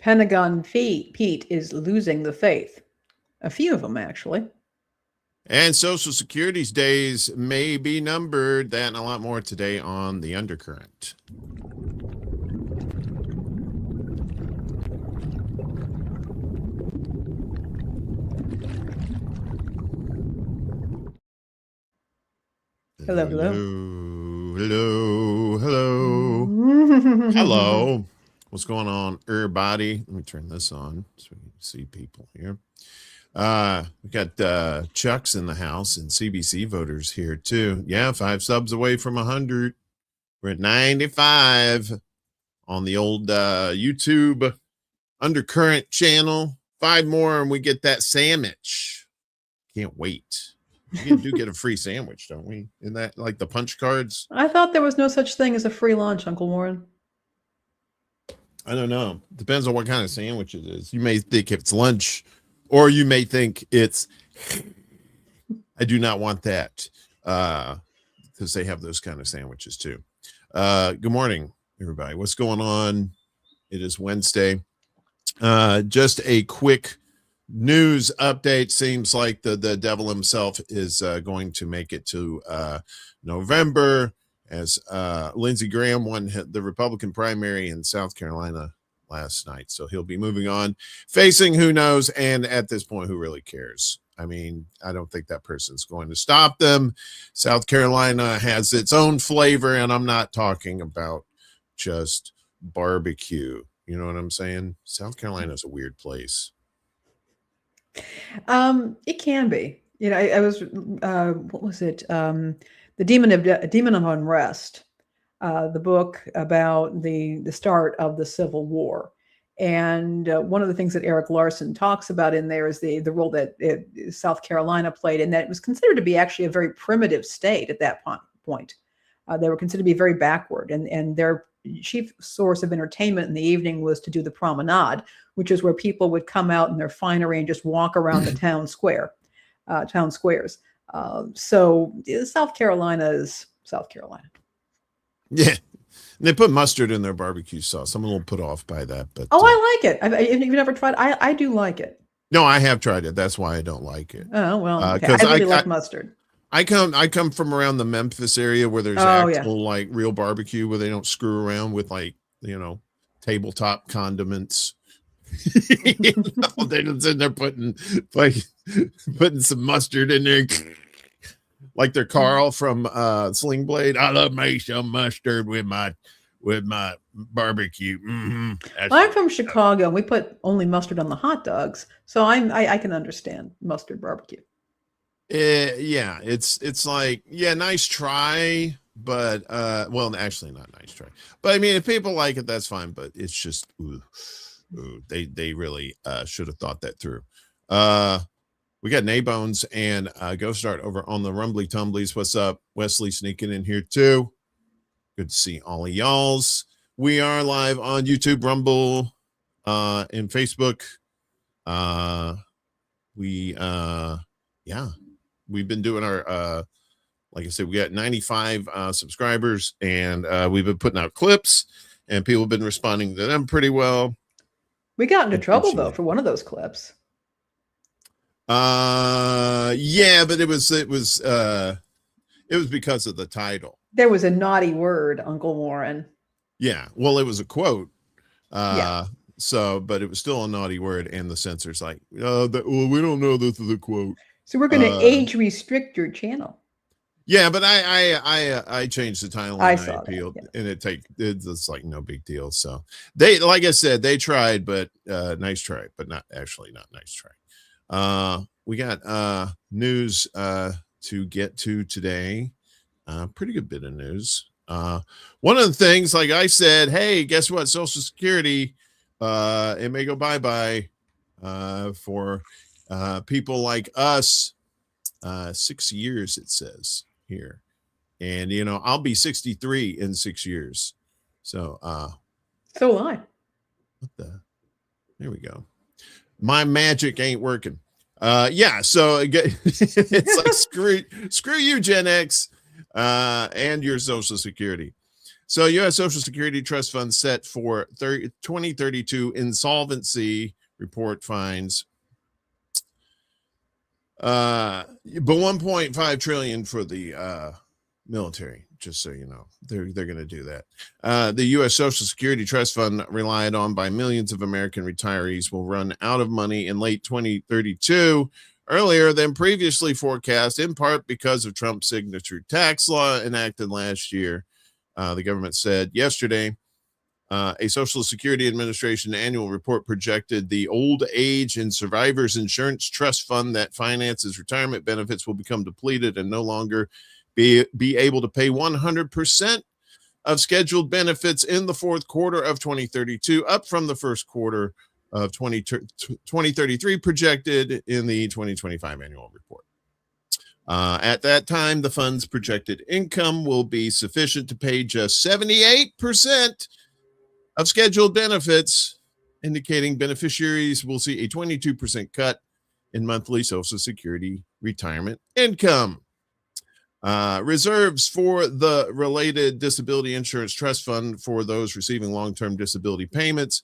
Pentagon Pete is losing the faith. A few of them, actually. And Social Security's days may be numbered. That and a lot more today on The Undercurrent. Hello. Hello. What's going on, everybody? Let me turn this on so we can see people here. We got Chuck's in the house and CBC voters here too. Yeah, 5 subs away from 100. We're at 95 on the old YouTube Undercurrent channel. 5 more and we get that sandwich. Can't wait. We do get a free sandwich, don't we? In that, like the punch cards? I thought there was no such thing as a free lunch, Uncle Warren. I don't know. Depends on what kind of sandwich it is. You may think it's lunch, or you may think it's, I do not want that, because they have those kind of sandwiches too. Good morning, everybody. What's going on? It is Wednesday. Just a quick news update. Seems like the devil himself is going to make it to November, as Lindsey Graham won the Republican primary in South Carolina last night. So he'll be moving on, facing who knows, and at this point, who really cares? I mean, I don't think that person's going to stop them. South Carolina has its own flavor, and I'm not talking about just barbecue. You know what I'm saying? South Carolina is a weird place. It can be. You know, I was, what was it? The Demon of Unrest, the book about the start of the Civil War. And one of the things that Eric Larson talks about in there is the role that South Carolina played, and that it was considered to be actually a very primitive state at that point. They were considered to be very backward, and their chief source of entertainment in the evening was to do the promenade, which is where people would come out in their finery and just walk around the town squares. So South Carolina is South Carolina. Yeah. They put mustard in their barbecue sauce. I'm a little put off by that, but I like it. You've never tried? I do like it. No, I have tried it. That's why I don't like it. Oh well, okay. I really like mustard. I come from around the Memphis area where there's actual like real barbecue, where they don't screw around with, like, you know, tabletop condiments. You know, they're just in there putting some mustard in there. Like they're Carl from Sling Blade. I love me some mustard with my barbecue. Mm-hmm. I'm from Chicago, and we put only mustard on the hot dogs, so I can understand mustard barbecue. Yeah, it's like, yeah, nice try, but well, actually not nice try. But I mean, if people like it, that's fine. But it's just they really should have thought that through. We got Naybones and Ghost Art over on the Rumbly Tumblies. What's up? Wesley sneaking in here too. Good to see all of y'alls. We are live on YouTube, Rumble, and Facebook. We've been doing our like I said, we got 95 subscribers, and we've been putting out clips, and people have been responding to them pretty well. We got into trouble though for one of those clips. Yeah, but it was because of the title. There was a naughty word, Uncle Warren. Yeah, well, it was a quote. So, but it was still a naughty word, and the censor's like, we don't know this is a quote. So we're going to age restrict your channel. Yeah, but I changed the title, and I appealed, that, yeah. And it's like no big deal. So they, like I said, they tried, but nice try, but not nice try. We got news to get to today. Pretty good bit of news. One of the things, like I said, hey, guess what? Social Security, it may go bye-bye for people like us. 6 years, it says here. And, you know, I'll be 63 in 6 years. So will I. There we go. My magic ain't working. Yeah, so it's like screw you, Gen X, and your Social Security. So U.S. Social Security Trust Fund set for 2032 insolvency report finds but 1.5 trillion for the military, just so you know. They're going to do that. The U.S. Social Security Trust Fund, relied on by millions of American retirees, will run out of money in late 2032, earlier than previously forecast, in part because of Trump's signature tax law enacted last year. The government said yesterday. A Social Security Administration annual report projected the Old Age and Survivors Insurance Trust Fund that finances retirement benefits will become depleted and no longer be able to pay 100% of scheduled benefits in the fourth quarter of 2032, up from the first quarter of 2033 projected in the 2025 annual report. At that time, the fund's projected income will be sufficient to pay just 78% of scheduled benefits, indicating beneficiaries will see a 22% cut in monthly Social Security retirement income. Reserves for the related disability insurance trust fund for those receiving long-term disability payments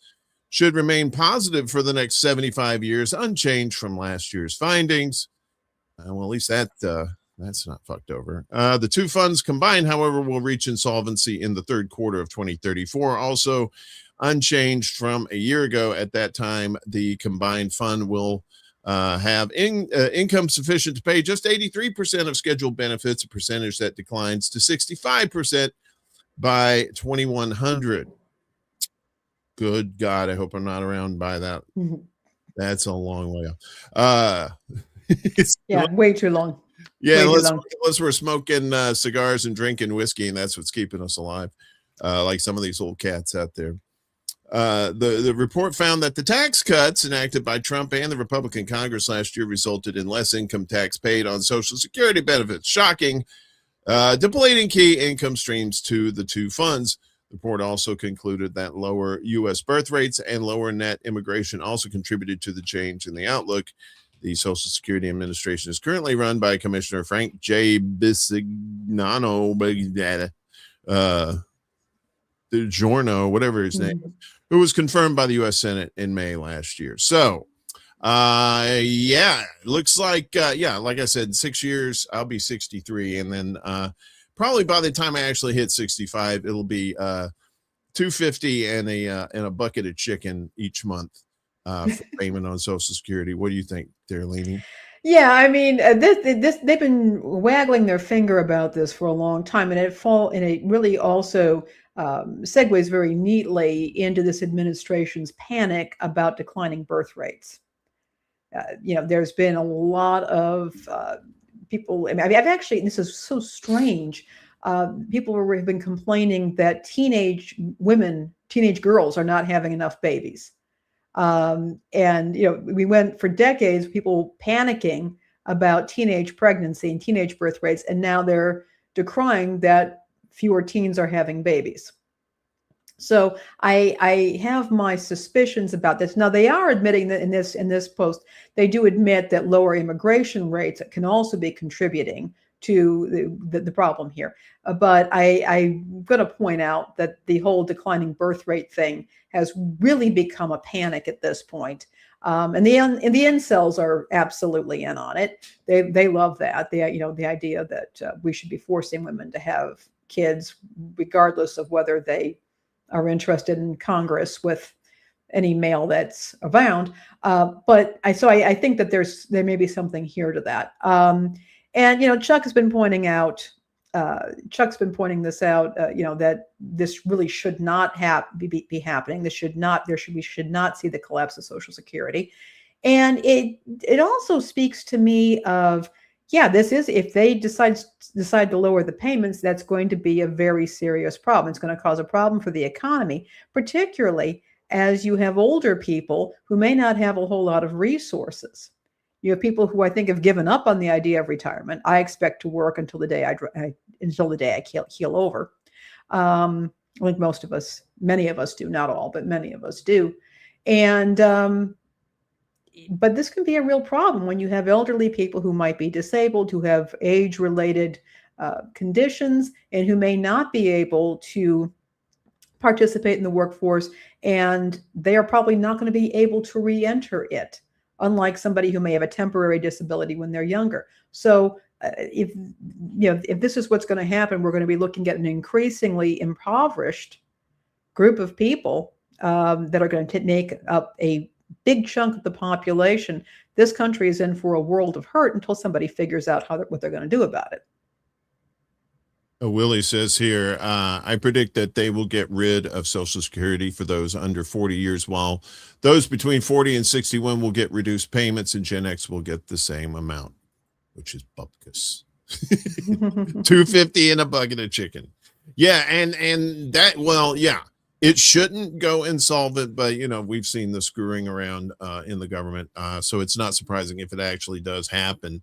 should remain positive for the next 75 years, unchanged from last year's findings. Well, at least that's not fucked over. The two funds combined, however, will reach insolvency in the third quarter of 2034, also unchanged from a year ago. At that time, the combined fund will have income sufficient to pay just 83% of scheduled benefits, a percentage that declines to 65% by 2100. Good God, I hope I'm not around by that. Mm-hmm. That's a long way off. Way too long. Yeah, unless we're smoking cigars and drinking whiskey, and that's what's keeping us alive, like some of these old cats out there. The report found that the tax cuts enacted by Trump and the Republican Congress last year resulted in less income tax paid on Social Security benefits. Shocking, depleting key income streams to the two funds. The report also concluded that lower U.S. birth rates and lower net immigration also contributed to the change in the outlook. The Social Security Administration is currently run by Commissioner Frank J. Bisignano, DiGiorno, whatever his name is, who was confirmed by the U.S. Senate in May last year. So, looks like, like I said, in 6 years, I'll be 63. And then probably by the time I actually hit 65, it'll be $250 and a bucket of chicken each month for payment on Social Security. What do you think, Darlene? Yeah, I mean, this they've been waggling their finger about this for a long time, and it really also segues very neatly into this administration's panic about declining birth rates. There's been a lot of people. I mean, I've actually, this is so strange. People have been complaining that teenage girls are not having enough babies. We went for decades, people panicking about teenage pregnancy and teenage birth rates, and now they're decrying that fewer teens are having babies. So I have my suspicions about this. Now, they are admitting that in this post, they do admit that lower immigration rates can also be contributing to the problem here. But I'm going to point out that the whole declining birth rate thing has really become a panic at this point. And the incels are absolutely in on it. They love that. The idea that we should be forcing women to have kids, regardless of whether they are interested in Congress with any male that's around. But I think that there may be something here to that. And Chuck has been pointing out. Chuck's been pointing this out. That this really should not be happening. We should not see the collapse of Social Security. And it also speaks to me of, this is, if they decide to lower the payments, that's going to be a very serious problem. It's going to cause a problem for the economy, particularly as you have older people who may not have a whole lot of resources. You have people who I think have given up on the idea of retirement. I expect to work until the day I keel over. Like many of us do, not all, but many of us do. And but this can be a real problem when you have elderly people who might be disabled, who have age-related conditions and who may not be able to participate in the workforce, and they are probably not going to be able to re-enter it, unlike somebody who may have a temporary disability when they're younger. So if this is what's going to happen, we're going to be looking at an increasingly impoverished group of people that are going to make up a big chunk of the population. This country is in for a world of hurt until somebody figures out what they're going to do about it. Willie says here, I predict that they will get rid of Social Security for those under 40 years, while those between 40 and 61 will get reduced payments, and Gen X will get the same amount, which is bupkis. $2.50 and a bucket of chicken. Yeah, and that, well, yeah, it shouldn't go insolvent, but we've seen the screwing around in the government, so it's not surprising if it actually does happen.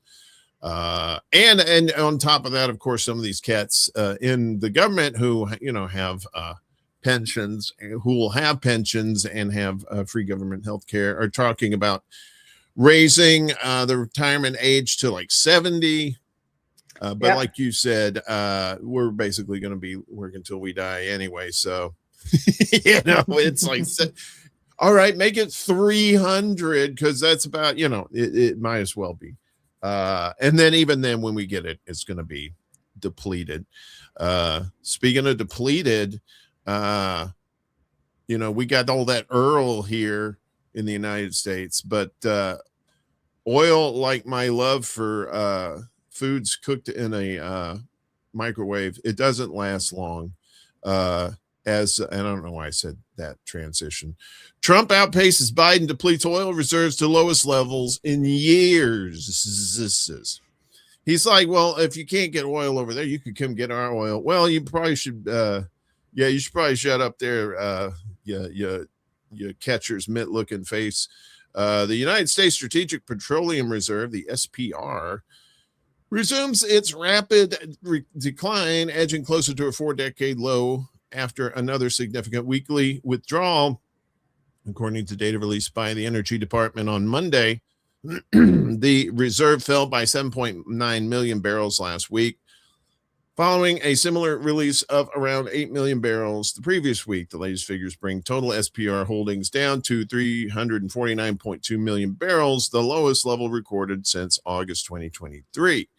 And on top of that, of course, some of these cats in the government who have pensions, who will have pensions and have free government health care, are talking about raising the retirement age to like 70. But like you said, we're basically going to be working until we die anyway. So, it's like, all right, make it 300, because that's about, it might as well be. And then even then, when we get it, it's going to be depleted. Speaking of depleted, we got all that oil here in the United States, but oil, like my love for foods cooked in a microwave, it doesn't last long. And I don't know why I said that transition. Trump outpaces Biden, depletes oil reserves to lowest levels in years. He's like, well, if you can't get oil over there, you could come get our oil. Well, you probably should. You should probably shut up there. Your catcher's mitt looking face. The United States Strategic Petroleum Reserve, the SPR, resumes its rapid decline, edging closer to a 4-decade low after another significant weekly withdrawal. According to data released by the Energy Department on Monday, the reserve fell by 7.9 million barrels last week, following a similar release of around 8 million barrels the previous week. The latest figures bring total SPR holdings down to 349.2 million barrels, the lowest level recorded since August 2023.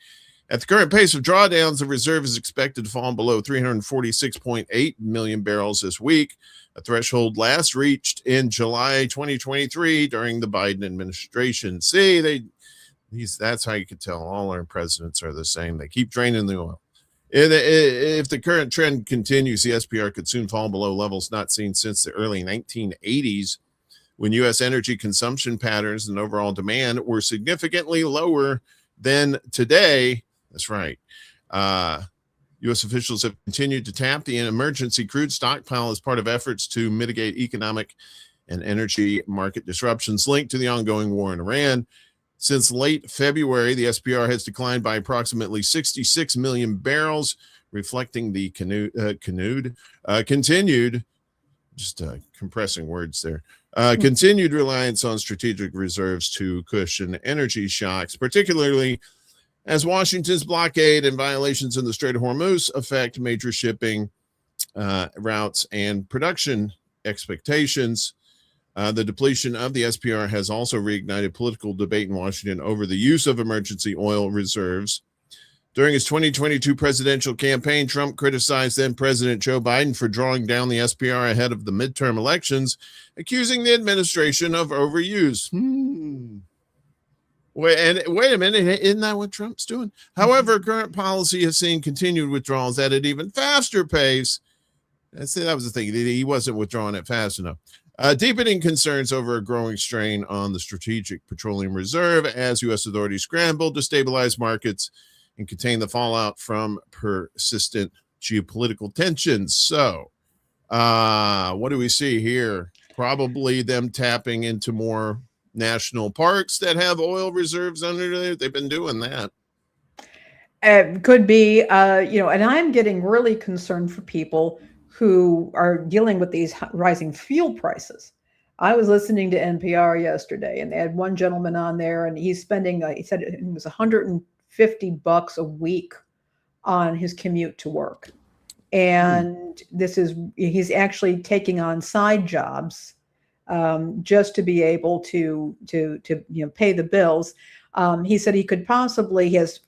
At the current pace of drawdowns, the reserve is expected to fall below 346.8 million barrels this week, a threshold last reached in July 2023 during the Biden administration. See, that's how you can tell all our presidents are the same. They keep draining the oil. If the current trend continues, the SPR could soon fall below levels not seen since the early 1980s, when U.S. energy consumption patterns and overall demand were significantly lower than today. That's right. U.S. officials have continued to tap the emergency crude stockpile as part of efforts to mitigate economic and energy market disruptions linked to the ongoing war in Iran. Since late February, the SPR has declined by approximately 66 million barrels, reflecting the continued, compressing words there, continued reliance on strategic reserves to cushion energy shocks, particularly as Washington's blockade and violations in the Strait of Hormuz affect major shipping routes and production expectations. The depletion of the SPR has also reignited political debate in Washington over the use of emergency oil reserves. During his 2022 presidential campaign, Trump criticized then President Joe Biden for drawing down the SPR ahead of the midterm elections, accusing the administration of overuse. Wait a minute, isn't that what Trump's doing? However, current policy has seen continued withdrawals at an even faster pace. That was the thing. He wasn't withdrawing it fast enough. Deepening concerns over a growing strain on the Strategic Petroleum Reserve as U.S. authorities scramble to stabilize markets and contain the fallout from persistent geopolitical tensions. So, what do we see here? Probably them tapping into more national parks that have oil reserves under there. They've been doing that. Could be, and I'm getting really concerned for people who are dealing with these rising fuel prices. I was listening to NPR yesterday, and they had one gentleman on there, and he's spending, he said it was $150 a week on his commute to work. Hmm. And he's actually taking on side jobs, just to be able to pay the bills. He said he could possibly, he has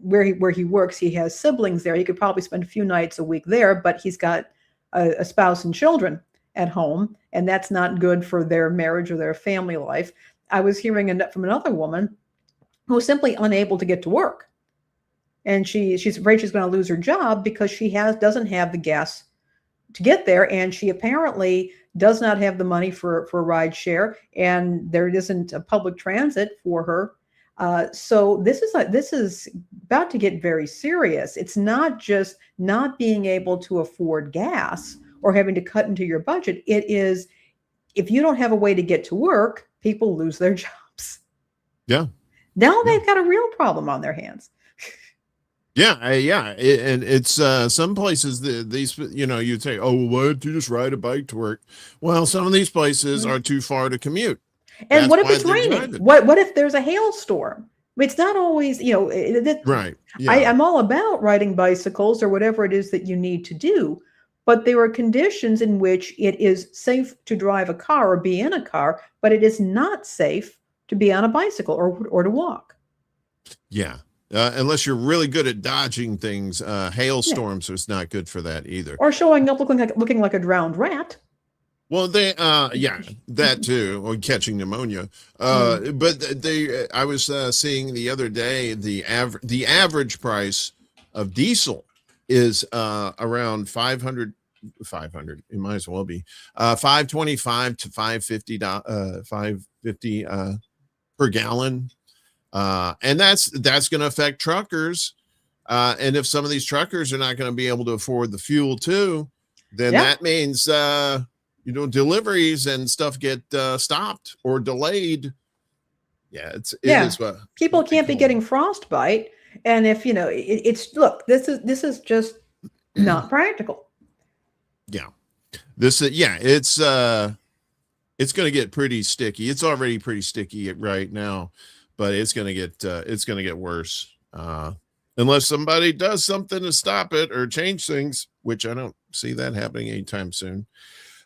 where he works, he has siblings there. He could probably spend a few nights a week there, but he's got a spouse and children at home, and that's not good for their marriage or their family life. I was hearing from another woman who was simply unable to get to work, and she's afraid she's going to lose her job because she doesn't have the gas to get there, and she apparently does not have the money for ride share, and there isn't a public transit for her. So this is about to get very serious. It's not just not being able to afford gas or having to cut into your budget. It is, if you don't have a way to get to work, people lose their jobs. Yeah. Now they've got a real problem on their hands. Yeah, and it's some places these, you'd say, oh, why don't you just ride a bike to work? Well, some of these places are too far to commute. And what if it's raining? What if there's a hailstorm? It's not always, right. Yeah. I'm all about riding bicycles or whatever it is that you need to do, but there are conditions in which it is safe to drive a car or be in a car, but it is not safe to be on a bicycle or to walk. Yeah. Unless you're really good at dodging things, hailstorms is not good for that either. Or showing up looking like a drowned rat. Well, that too, or catching pneumonia. But I was seeing the other day the average price of diesel is around 500. It might as well be $5.25 to $5.50 per gallon. And that's going to affect truckers. And if some of these truckers are not going to be able to afford the fuel too, then that means, deliveries and stuff get stopped or delayed. Yeah. It is what people can't be getting frostbite. And if, this is just not practical. Yeah. It's going to get pretty sticky. It's already pretty sticky right now, but it's going to get worse. Unless somebody does something to stop it or change things, which I don't see that happening anytime soon.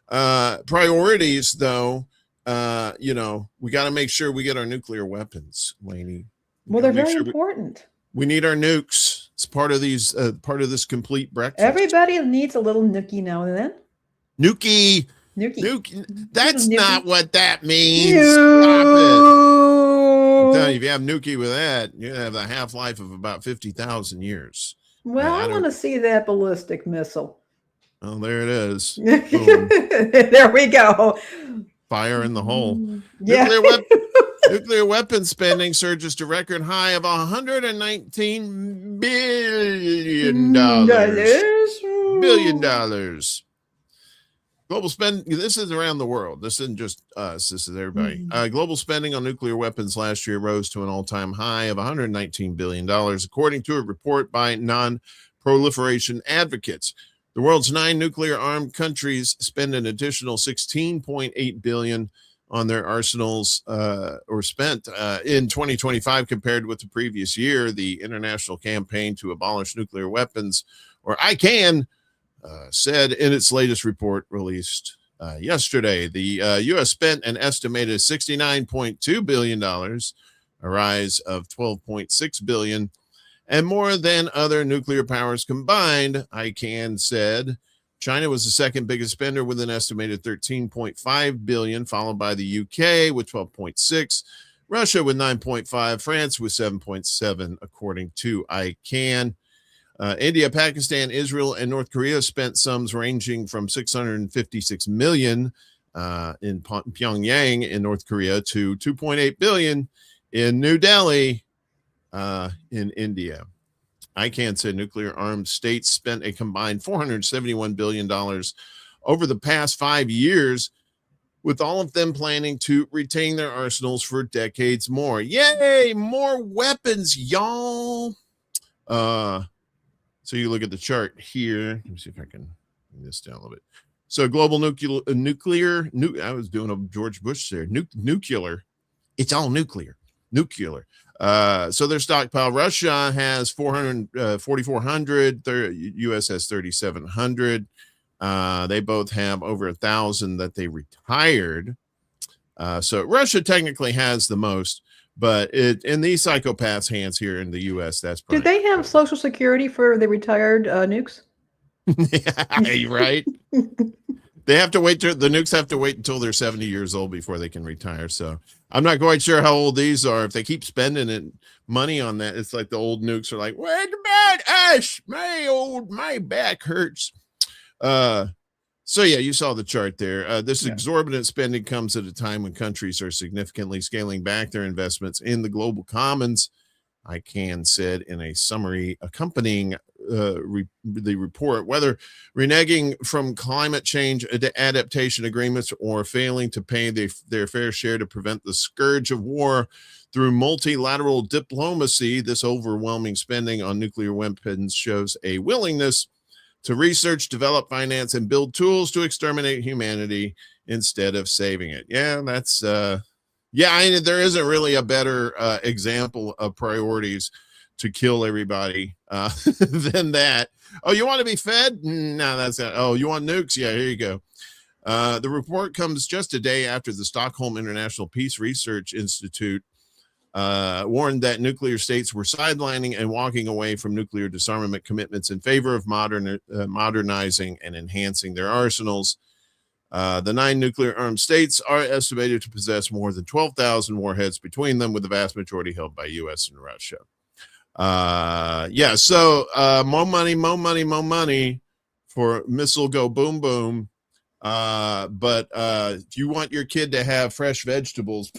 Priorities though, we got to make sure we get our nuclear weapons, Lainey. Well, they're very important. We need our nukes. It's part of this complete breakfast. Everybody needs a little nookie now and then. Nukie. That's not what that means. No. Stop it. I'm telling you, if you have nukie with that, you have a half-life of about 50,000 years. Well, I want to see that ballistic missile. Oh, there it is. There we go. Fire in the hole. Yeah. Nuclear weapon spending surges to record high of $119 billion. $1 billion. Global spend. This is around the world. This isn't just us. This is everybody. Global spending on nuclear weapons last year rose to an all-time high of $119 billion, according to a report by non-proliferation advocates. The world's 9 nuclear-armed countries spend an additional $16.8 billion on their arsenals, or spent in 2025 compared with the previous year. The International Campaign to Abolish Nuclear Weapons, or ICAN, said in its latest report released yesterday, the U.S. spent an estimated $69.2 billion, a rise of $12.6 billion, and more than other nuclear powers combined. ICAN said China was the second biggest spender with an estimated $13.5 billion, followed by the UK with $12.6, Russia with $9.5, France with $7.7, according to ICAN. India, Pakistan, Israel, and North Korea spent sums ranging from $656 million in Pyongyang in North Korea to $2.8 billion in New Delhi in India. ICAN said nuclear-armed states spent a combined $471 billion over the past 5 years, with all of them planning to retain their arsenals for decades more. Yay! More weapons, y'all! So you look at the chart here. Let me see if I can bring this down a little bit. So global nuclear. I was doing a George Bush there. Nuclear. It's all nuclear. nuclear. So their stockpile, Russia has 4,400, US has 3,700. They both have over 1,000 that they retired. So Russia technically has the most, but in these psychopaths' hands here in the US, that's Do they have Social Security for the retired nukes? Yeah, right. They have to wait. The nukes have to wait until they're 70 years old before they can retire. So I'm not quite sure how old these are. If they keep spending money on that, it's like the old nukes are like, wait a minute, Ash, my back hurts. So yeah, you saw the chart there. This exorbitant spending comes at a time when countries are significantly scaling back their investments in the global commons. ICANN said in a summary accompanying the report, whether reneging from climate change adaptation agreements or failing to pay their fair share to prevent the scourge of war through multilateral diplomacy, this overwhelming spending on nuclear weapons shows a willingness to research, develop, finance, and build tools to exterminate humanity instead of saving it. Yeah, that's there isn't really a better example of priorities to kill everybody than that. Oh, you want to be fed? No, that's not. Oh, you want nukes? Yeah, here you go. The report comes just a day after the Stockholm International Peace Research Institute warned that nuclear states were sidelining and walking away from nuclear disarmament commitments in favor of modernizing and enhancing their arsenals. The 9 nuclear-armed states are estimated to possess more than 12,000 warheads between them, with the vast majority held by U.S. and Russia. So more money for missile go boom boom. But if you want your kid to have fresh vegetables,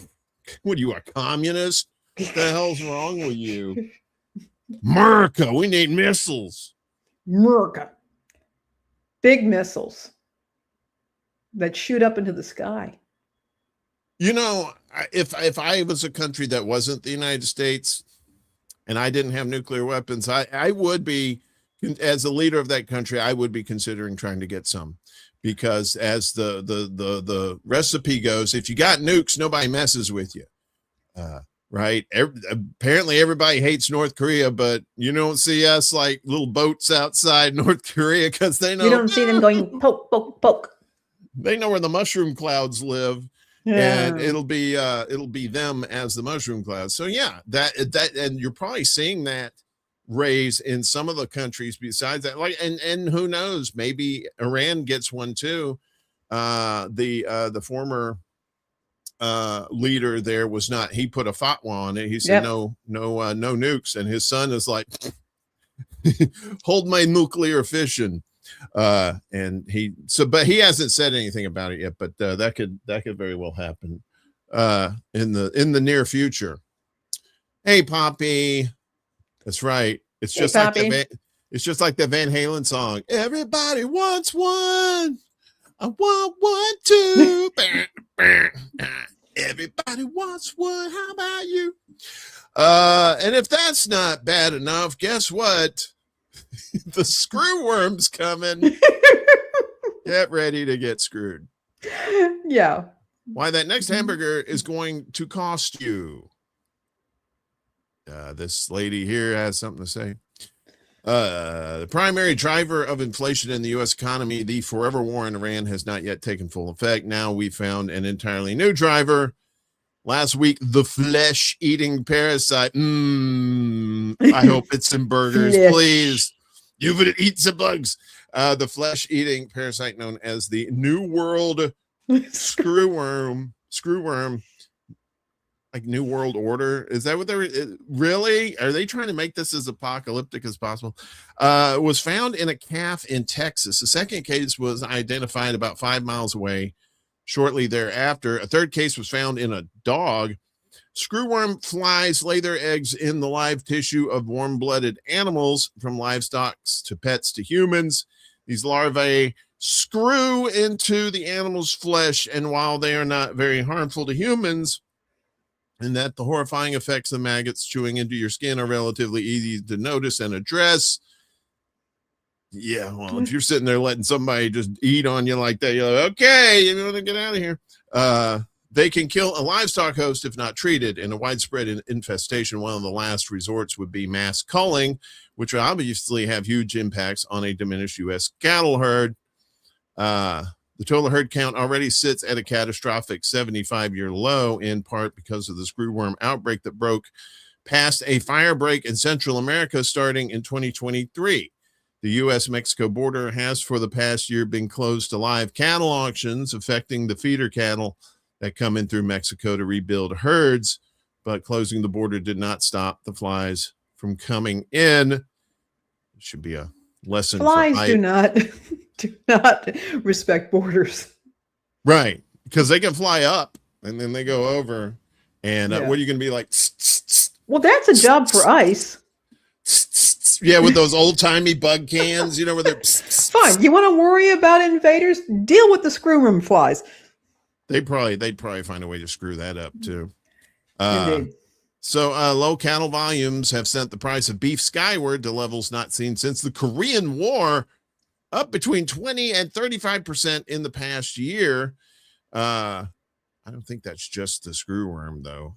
what are you, a communist? What the hell's wrong with you? America, we need missiles. America. Big missiles that shoot up into the sky. You know, if I was a country that wasn't the United States and I didn't have nuclear weapons, I would be, as a leader of that country, I would be considering trying to get some. Because as the recipe goes, if you got nukes, nobody messes with you. Right? Apparently everybody hates North Korea, but you don't see us like little boats outside North Korea because they know you don't see them going poke, poke, poke. They know where the mushroom clouds live, and it'll be them as the mushroom clouds. So yeah, that and you're probably seeing that raise in some of the countries besides that. Like and who knows, maybe Iran gets one too. The former leader there was not, he put a fatwa on it. He said no nukes, and his son is like hold my nuclear fission. But he hasn't said anything about it yet, but that could very well happen in the near future. Hey Poppy, that's right. It's just like the Van Halen song. Everybody wants one. I want one too. Everybody wants one. How about you? And if that's not bad enough, guess what? The screw worm's coming. Get ready to get screwed. Yeah. Why that next hamburger is going to cost you. This lady here has something to say. The primary driver of inflation in the U.S. economy, the forever war in Iran, has not yet taken full effect. Now we found an entirely new driver. Last week, the flesh-eating parasite. I hope it's in burgers, please. You would eat some bugs. The flesh-eating parasite known as the New World screwworm. Like New World Order. Is that what they're really? Are they trying to make this as apocalyptic as possible? Was found in a calf in Texas. The second case was identified about 5 miles away shortly thereafter. A third case was found in a dog. Screwworm flies lay their eggs in the live tissue of warm-blooded animals, from livestock to pets to humans. These larvae screw into the animal's flesh, and while they are not very harmful to humans, and that the horrifying effects of maggots chewing into your skin are relatively easy to notice and address. Yeah, well, if you're sitting there letting somebody just eat on you like that, you're like, okay, you want to get out of here. They can kill a livestock host if not treated. In a widespread infestation, one of the last resorts would be mass culling, which would obviously have huge impacts on a diminished U.S. cattle herd. The total herd count already sits at a catastrophic 75-year low, in part because of the screwworm outbreak that broke past a fire break in Central America starting in 2023. The U.S.-Mexico border has for the past year been closed to live cattle auctions, affecting the feeder cattle that come in through Mexico to rebuild herds, but closing the border did not stop the flies from coming in. It should be a lesson. Flies do not respect borders. Right, because they can fly up and then they go over. And what are you going to be like? Well, that's a job for ICE. Yeah, with those old-timey bug cans, where they're... Fine. You want to worry about invaders? Deal with the screwworm flies. They'd probably find a way to screw that up too. Indeed. So low cattle volumes have sent the price of beef skyward to levels not seen since the Korean War, up between 20 and 35% in the past year. I don't think that's just the screwworm though.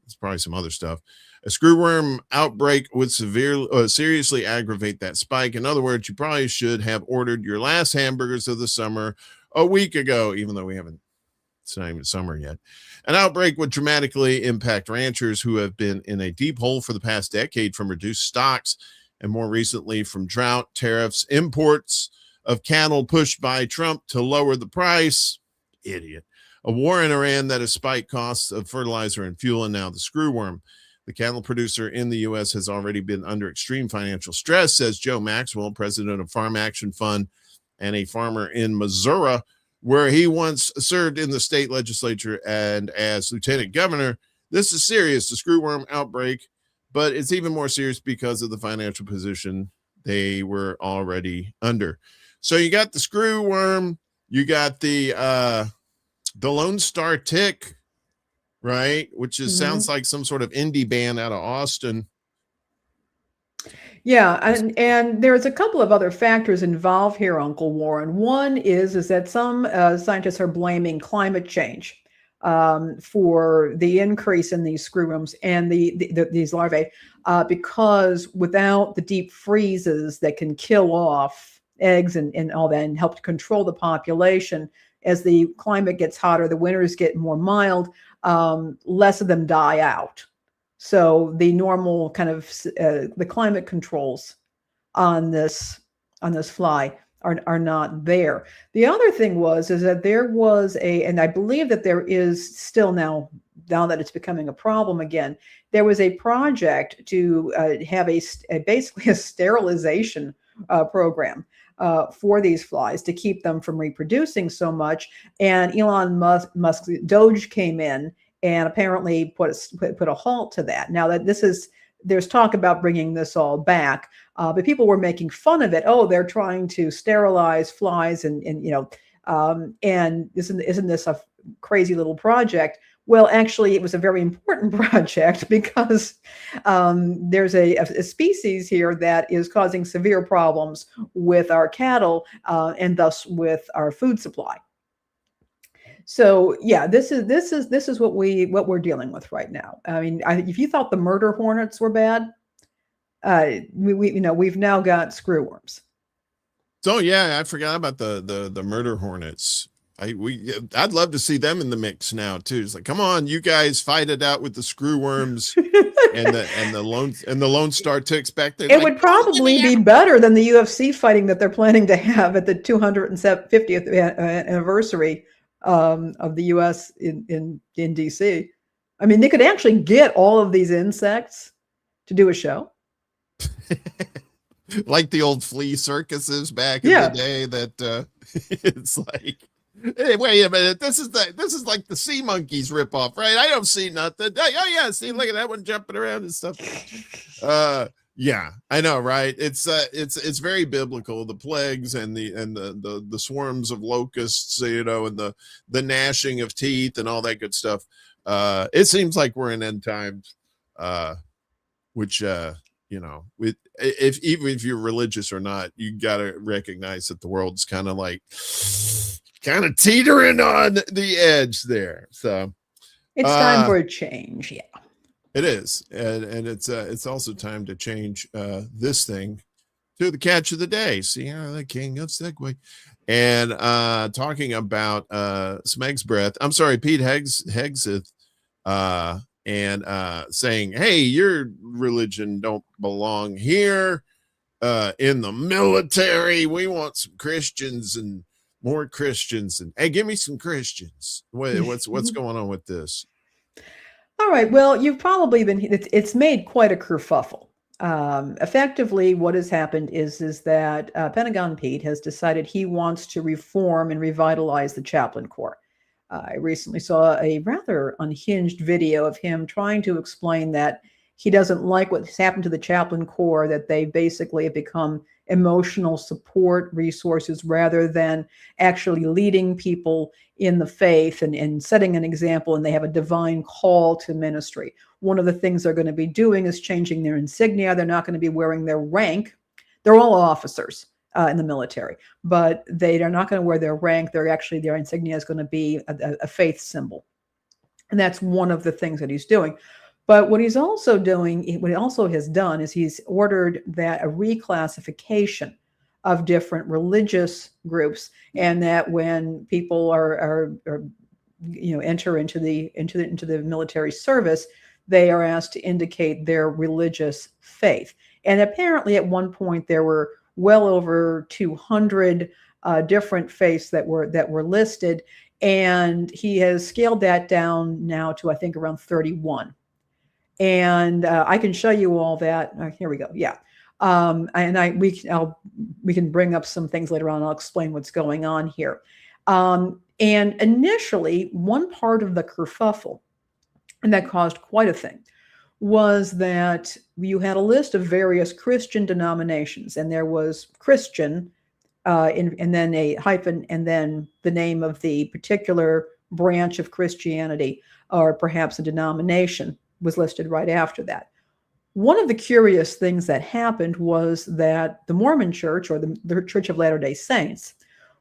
It's probably some other stuff. A screwworm outbreak would seriously aggravate that spike. In other words, you probably should have ordered your last hamburgers of the summer a week ago, even though it's not even summer yet. An outbreak would dramatically impact ranchers who have been in a deep hole for the past decade from reduced stocks and more recently from drought, tariffs, imports of cattle pushed by Trump to lower the price. Idiot. A war in Iran that has spiked costs of fertilizer and fuel, and now the screwworm. The cattle producer in the U.S. has already been under extreme financial stress, says Joe Maxwell, president of Farm Action Fund and a farmer in Missouri, where he once served in the state legislature and as lieutenant governor. This is serious, the screwworm outbreak, but it's even more serious because of the financial position they were already under. So you got the screwworm, you got the Lone Star Tick, right? Which is sounds like some sort of indie band out of Austin. Yeah, and there's a couple of other factors involved here, Uncle Warren. One is that some scientists are blaming climate change for the increase in these screwworms and these larvae, because without the deep freezes that can kill off eggs and all that and help to control the population, as the climate gets hotter, the winters get more mild, less of them die out. So the normal kind of the climate controls on this fly are not there. The other thing is that there was and I believe that there is still now that it's becoming a problem again, there was a project to have basically a sterilization program for these flies to keep them from reproducing so much. And Elon Musk's Doge came in and apparently put a halt to that. Now that there's talk about bringing this all back, but people were making fun of it. Oh, they're trying to sterilize flies, and isn't this a crazy little project? Well, actually, it was a very important project because there's a species here that is causing severe problems with our cattle and thus with our food supply. So yeah, this is what we're dealing with right now. I mean, if you thought the murder hornets were bad, we've now got screwworms. So yeah, I forgot about the murder hornets. I'd love to see them in the mix now too. It's like, come on, you guys fight it out with the screwworms and the Lone Star Ticks back there. It would probably be better than the UFC fighting that they're planning to have at the 250th anniversary of the U.S. in D.C. I mean, they could actually get all of these insects to do a show. Like the old flea circuses back in the day that it's like, hey, wait a minute, this is like the sea monkeys ripoff, right? I don't see nothing. Oh yeah, see, look at that one jumping around and stuff. Yeah, I know, right? It's very biblical, the plagues and the swarms of locusts, and the gnashing of teeth and all that good stuff. It seems like we're in end times, which if you're religious or not, you got to recognize that the world's kind of like kind of teetering on the edge there. So it's time for a change. Yeah, it is, and it's also time to change this thing to the catch of the day. See how the king of segue. And talking about Smeg's breath. I'm sorry, Pete Hegseth, and saying, "Hey, your religion don't belong here. In the military, we want some Christians and more Christians. And hey, give me some Christians. What's going on with this?" All right. Well, you've probably been. It's made quite a kerfuffle. Effectively, what has happened is that Pentagon Pete has decided he wants to reform and revitalize the chaplain corps. I recently saw a rather unhinged video of him trying to explain that he doesn't like what's happened to the chaplain corps, that they basically have become emotional support resources rather than actually leading people in the faith and setting an example, and they have a divine call to ministry. One of the things they're going to be doing is changing their insignia. They're not going to be wearing their rank. They're all officers in the military, but they are not going to wear their rank. They're actually, their insignia is going to be a faith symbol. And that's one of the things that he's doing. But what he's also doing, what he also has done, is he's ordered that a reclassification of different religious groups, and that when people are enter into the military service, they are asked to indicate their religious faith. And apparently, at one point, there were well over 200 different faiths that were listed, and he has scaled that down now to, I think, around 31. And I can show you all that. Here we go. Yeah. We can bring up some things later on. I'll explain what's going on here. And initially, one part of the kerfuffle, and that caused quite a thing, was that you had a list of various Christian denominations, and there was Christian, and then a hyphen, and then the name of the particular branch of Christianity, or perhaps a denomination, was listed right after that. One of the curious things that happened was that the Mormon Church, or the Church of Latter-day Saints,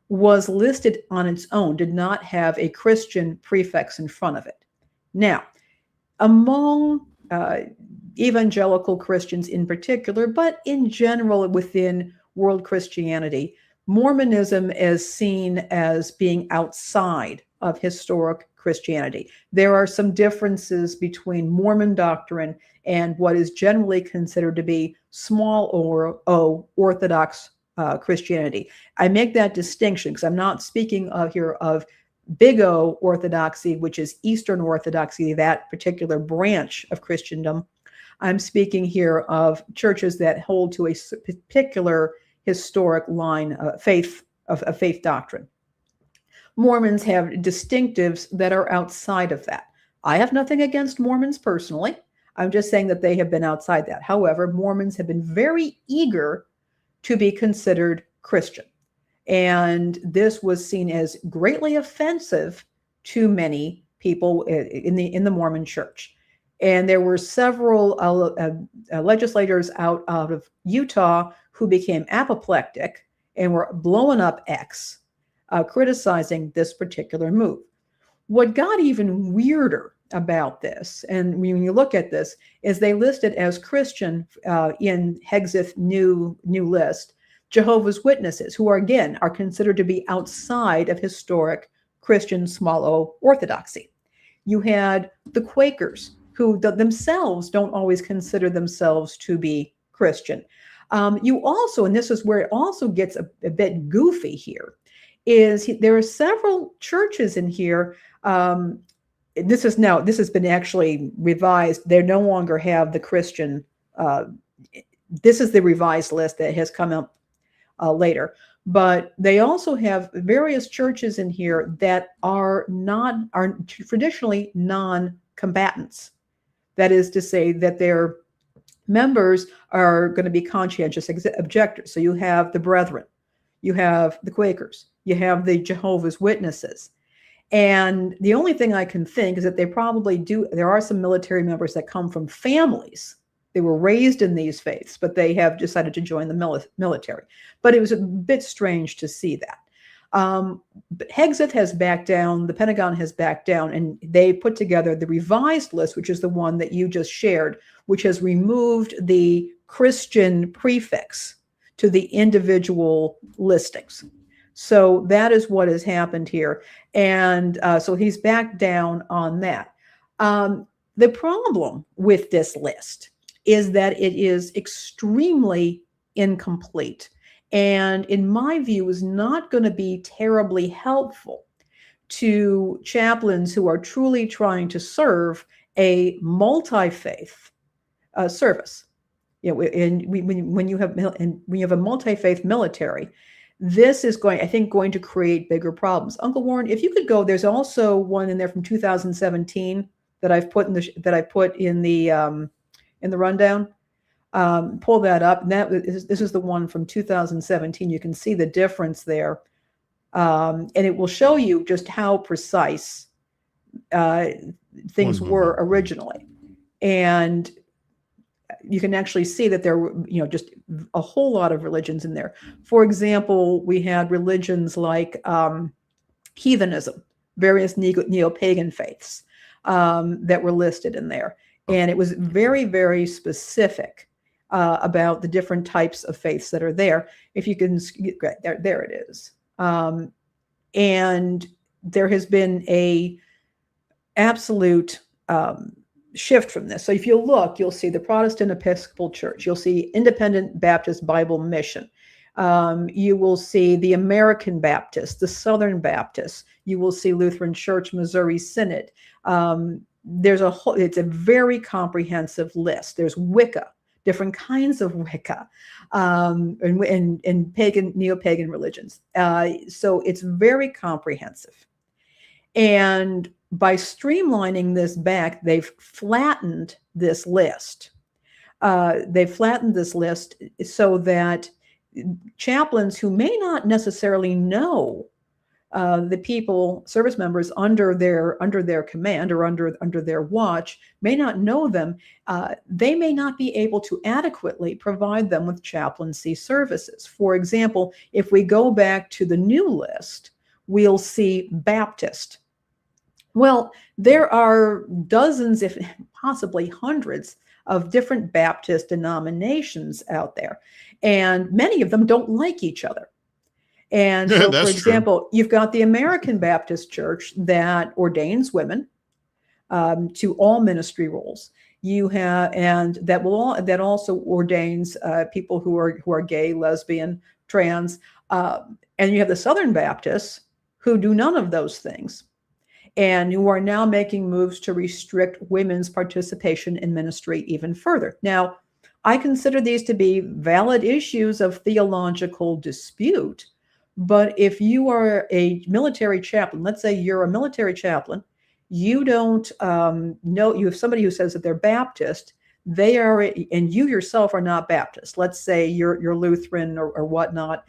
was listed on its own, did not have a Christian prefix in front of it. Now, among evangelical Christians in particular, but in general within world Christianity, Mormonism is seen as being outside of historic Christianity. There are some differences between Mormon doctrine and what is generally considered to be small o Orthodox Christianity. I make that distinction because I'm not speaking here of big O Orthodoxy, which is Eastern Orthodoxy, that particular branch of Christendom. I'm speaking here of churches that hold to a particular historic line of faith doctrine. Mormons have distinctives that are outside of that. I have nothing against Mormons personally. I'm just saying that they have been outside that. However, Mormons have been very eager to be considered Christian. And this was seen as greatly offensive to many people in the Mormon church. And there were several legislators out of Utah who became apoplectic and were blowing up X, criticizing this particular move. What got even weirder about this, and when you look at this, is they listed as Christian in Hegseth's new list Jehovah's Witnesses, who are considered to be outside of historic Christian small o orthodoxy. You had the Quakers, who themselves don't always consider themselves to be Christian. You also, and this is where it also gets a bit goofy here, is there are several churches in here. This has been actually revised. They no longer have the Christian. This is the revised list that has come up later. But they also have various churches in here that are traditionally non-combatants. That is to say that their members are going to be conscientious objectors. So you have the Brethren, you have the Quakers, you have the Jehovah's Witnesses. And the only thing I can think is that there are some military members that come from families. They were raised in these faiths, but they have decided to join the military. But it was a bit strange to see that. But Hegseth has backed down, the Pentagon has backed down, and they put together the revised list, which is the one that you just shared, which has removed the Christian prefix to the individual listings. So that is what has happened here. And so he's backed down on that. The problem with this list is that it is extremely incomplete. And in my view, is not going to be terribly helpful to chaplains who are truly trying to serve a multi-faith service. And when you have a multi-faith military, this is going to create bigger problems. Uncle Warren, if you could go, there's also one in there from 2017 that I've put in the rundown. Pull that up. And this is the one from 2017. You can see the difference there. And it will show you just how precise things were originally. And you can actually see that there were, just a whole lot of religions in there. For example, we had religions like heathenism, various neo-pagan faiths that were listed in there. And it was very, very specific about the different types of faiths that are there. If you can, there it is. And there has been a absolute shift from this. So if you look, you'll see the Protestant Episcopal Church. You'll see Independent Baptist Bible Mission. You will see the American Baptist, the Southern Baptist. You will see Lutheran Church, Missouri Synod. It's a very comprehensive list. There's Wicca, different kinds of Wicca, and pagan, neo-pagan religions. So it's very comprehensive. And by streamlining this back, they've flattened this list. So that chaplains who may not necessarily know the people, service members under their command or under their watch, may not know them. They may not be able to adequately provide them with chaplaincy services. For example, if we go back to the new list, we'll see Baptist. Well, there are dozens, if possibly hundreds, of different Baptist denominations out there, and many of them don't like each other. And so, for example, you've got the American Baptist Church that ordains women to all ministry roles. You have, and that also ordains people who are gay, lesbian, trans, and you have the Southern Baptists who do none of those things, and who are now making moves to restrict women's participation in ministry even further. Now, I consider these to be valid issues of theological dispute, but if you are a military chaplain, let's say you're a military chaplain, you don't know, you have somebody who says that they're Baptist, they are, and you yourself are not Baptist. Let's say you're Lutheran or whatnot,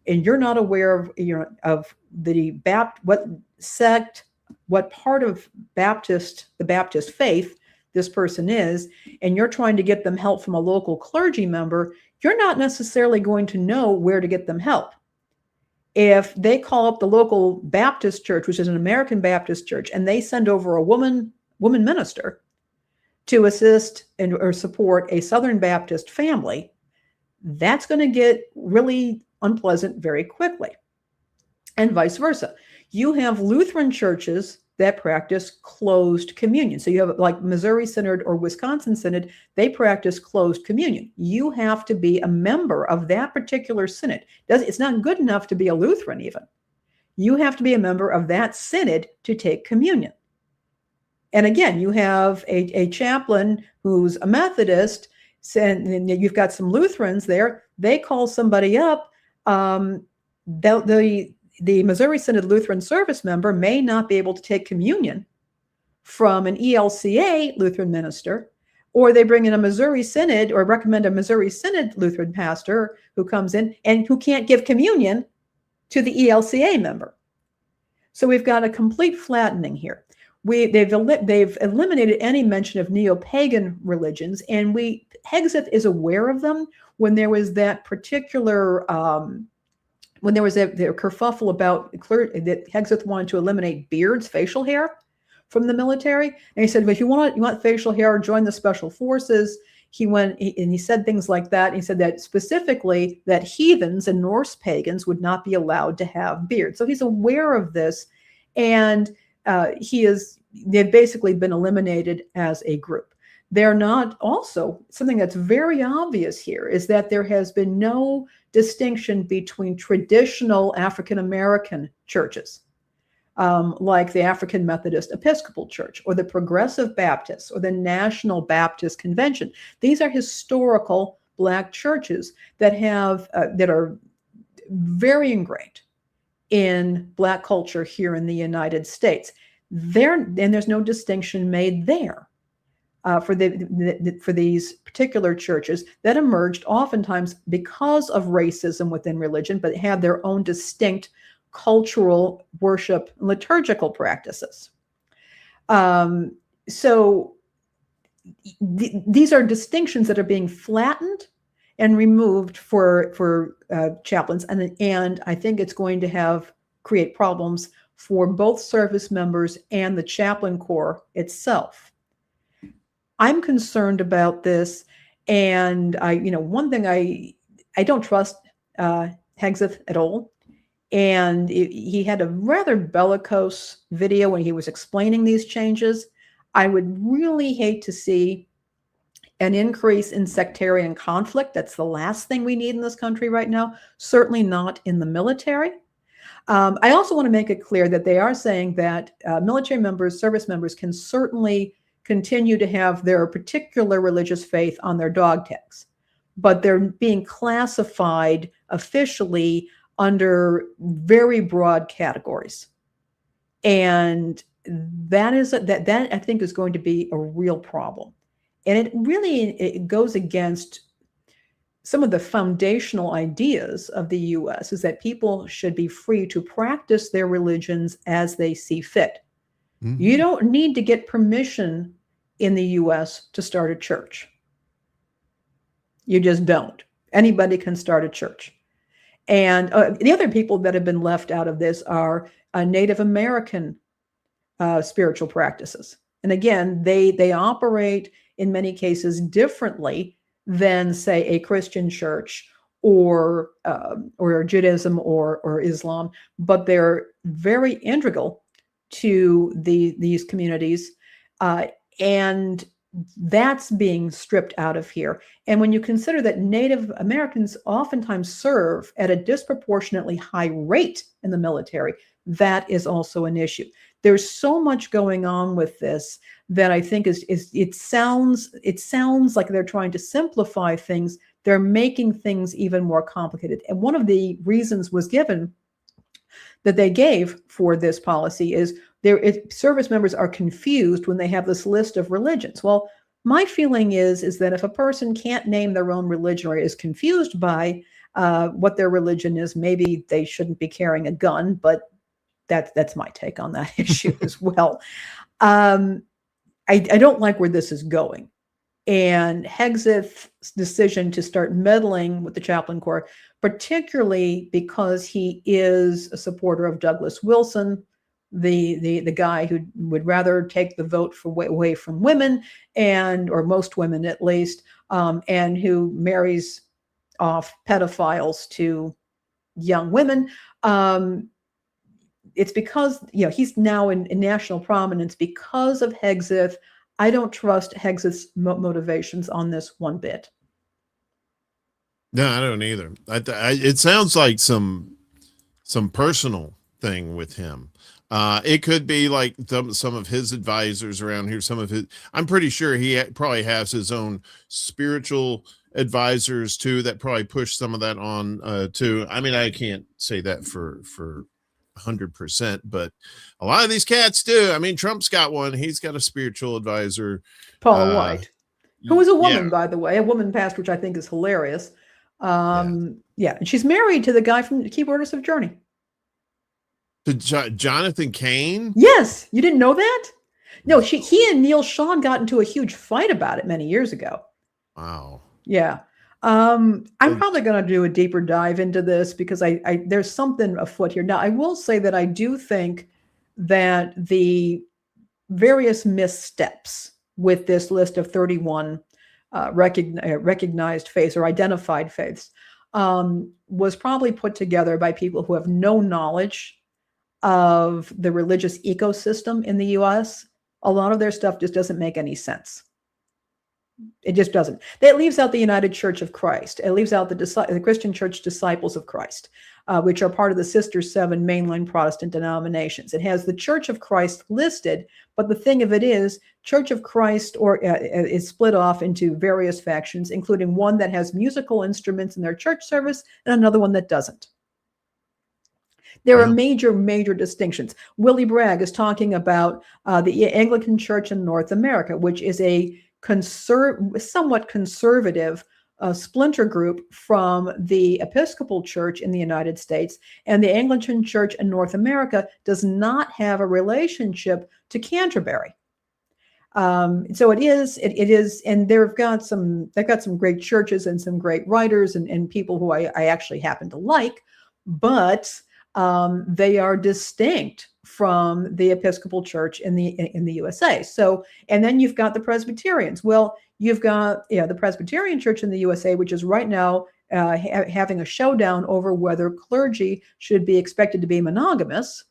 and you're not aware of, of what sect, what part of the Baptist faith this person is, and you're trying to get them help from a local clergy member, you're not necessarily going to know where to get them help. If they call up the local Baptist church, which is an American Baptist church, and they send over a woman minister to assist or support a Southern Baptist family, that's going to get really unpleasant very quickly. And vice versa. You have Lutheran churches that practice closed communion. So you have like Missouri Synod or Wisconsin Synod, they practice closed communion. You have to be a member of that particular synod. It's not good enough to be a Lutheran even. You have to be a member of that synod to take communion. And again, you have a chaplain who's a Methodist, and you've got some Lutherans there. They call somebody up. The Missouri Synod Lutheran service member may not be able to take communion from an ELCA Lutheran minister, or they bring in a Missouri Synod or recommend a Missouri Synod Lutheran pastor who comes in and who can't give communion to the ELCA member. So we've got a complete flattening here. They've eliminated any mention of neo-pagan religions, and Hegseth is aware of them when there was that particular when there was a kerfuffle about that Hegseth wanted to eliminate beards, facial hair from the military. And he said, if you want facial hair, join the special forces. He said things like that. He said that specifically that heathens and Norse pagans would not be allowed to have beards. So he's aware of this, and they've basically been eliminated as a group. They're not also, something that's very obvious here is that there has been no distinction between traditional African-American churches, like the African Methodist Episcopal Church or the Progressive Baptists or the National Baptist Convention. These are historical Black churches that are very ingrained in Black culture here in the United States. And there's no distinction made there for these particular churches that emerged oftentimes because of racism within religion, but have their own distinct cultural worship and liturgical practices. So these are distinctions that are being flattened and removed for chaplains, and I think it's going to create problems for both service members and the chaplain corps itself. I'm concerned about this, and one thing I don't trust Hegseth at all. And he had a rather bellicose video when he was explaining these changes. I would really hate to see an increase in sectarian conflict. That's the last thing we need in this country right now, certainly not in the military. I also want to make it clear that they are saying that military members, service members can certainly continue to have their particular religious faith on their dog tags, but they're being classified officially under very broad categories. And that I think is going to be a real problem. And it goes against some of the foundational ideas of the U.S. is that people should be free to practice their religions as they see fit. Mm-hmm. You don't need to get permission in the U.S. to start a church. You just don't. Anybody can start a church. And the other people that have been left out of this are Native American spiritual practices. And again, they operate in many cases differently than, say, a Christian church or Judaism or Islam, but they're very integral to these communities. And that's being stripped out of here. And when you consider that Native Americans oftentimes serve at a disproportionately high rate in the military, that is also an issue. There's so much going on with this that I think it sounds like they're trying to simplify things. They're making things even more complicated. And one of the reasons was given that they gave for this policy is service members are confused when they have this list of religions. Well, my feeling is that if a person can't name their own religion or is confused by what their religion is, maybe they shouldn't be carrying a gun, but that's my take on that issue as well. I don't like where this is going. And Hegseth's decision to start meddling with the chaplain corps, particularly because he is a supporter of Douglas Wilson, the guy who would rather take the vote away from women, or most women at least, and who marries off pedophiles to young women. It's because he's now in national prominence because of Hegseth. I don't trust Hegseth's motivations on this one bit. No, I don't either. It sounds like some personal thing with him. It could be like some of his advisors around here. I'm pretty sure he probably has his own spiritual advisors too that probably push some of that on too. I mean, I can't say that for 100%, but a lot of these cats do. I mean, Trump's got one. He's got a spiritual advisor, Paula White, who is a woman, by the way, a woman pastor, which I think is hilarious. And she's married to the guy from Keyboardist of Journey. To Jonathan Cain? Yes, you didn't know that? No, he and Neil Sean got into a huge fight about it many years ago. Wow. Yeah. I'm probably going to do a deeper dive into this because I there's something afoot here. Now, I will say that I do think that the various missteps with this list of 31 recognized faiths or identified faiths was probably put together by people who have no knowledge of the religious ecosystem in the US. A lot of their stuff just doesn't make any sense. It just doesn't. It leaves out the United Church of Christ. It leaves out the Christian Church Disciples of Christ, which are part of the Sister Seven mainline Protestant denominations. It has the Church of Christ listed, but the thing of it is, Church of Christ is split off into various factions, including one that has musical instruments in their church service and another one that doesn't. There are major, major distinctions. Willie Bragg is talking about the Anglican Church in North America, which is a somewhat conservative splinter group from the Episcopal Church in the United States, and the Anglican Church in North America does not have a relationship to Canterbury. So it is, and they've got some great churches and some great writers and people who I actually happen to like, but they are distinct from the Episcopal Church in the USA. So, and then you've got the Presbyterians. Well, you've got the Presbyterian Church in the USA, which is right now having a showdown over whether clergy should be expected to be monogamous,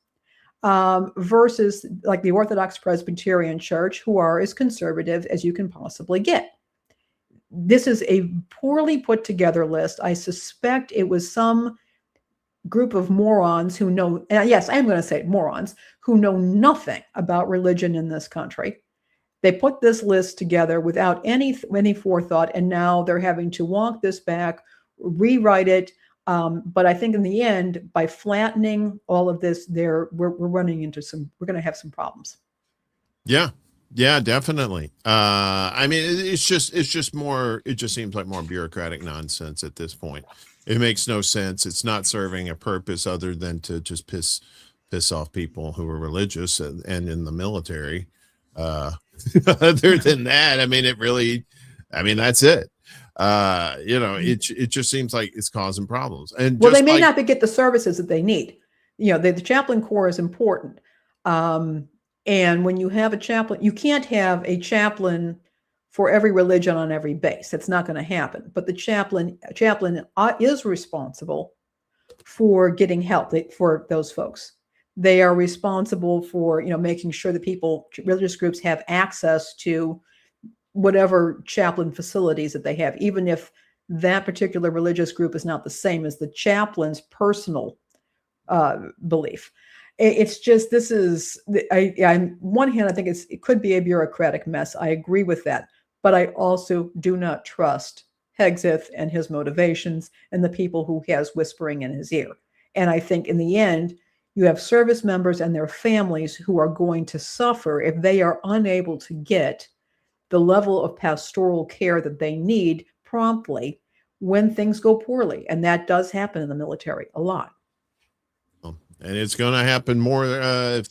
versus like the Orthodox Presbyterian Church, who are as conservative as you can possibly get. This is a poorly put together list. I suspect it was some group of morons who know, yes, I'm going to say morons, who know nothing about religion in this country. They put this list together without any forethought, and now they're having to walk this back, rewrite it. But I think in the end, by flattening all of this, we're running into we're going to have some problems. Yeah, definitely. I mean, it just seems like more bureaucratic nonsense at this point. It makes no sense. It's not serving a purpose other than to just piss off people who are religious and in the military. Other than that, I mean, that's it. It just seems like it's causing problems. And well, they may not get the services that they need. The chaplain corps is important. And when you have a chaplain, you can't have a chaplain for every religion on every base. It's not going to happen. But the chaplain is responsible for getting help for those folks. They are responsible for making sure that religious groups have access to whatever chaplain facilities that they have, even if that particular religious group is not the same as the chaplain's personal belief. It's just, this is, on one hand, I think it could be a bureaucratic mess. I agree with that. But I also do not trust Hegseth and his motivations and the people who he has whispering in his ear. And I think in the end, you have service members and their families who are going to suffer if they are unable to get the level of pastoral care that they need promptly when things go poorly. And that does happen in the military a lot. And it's going to happen more if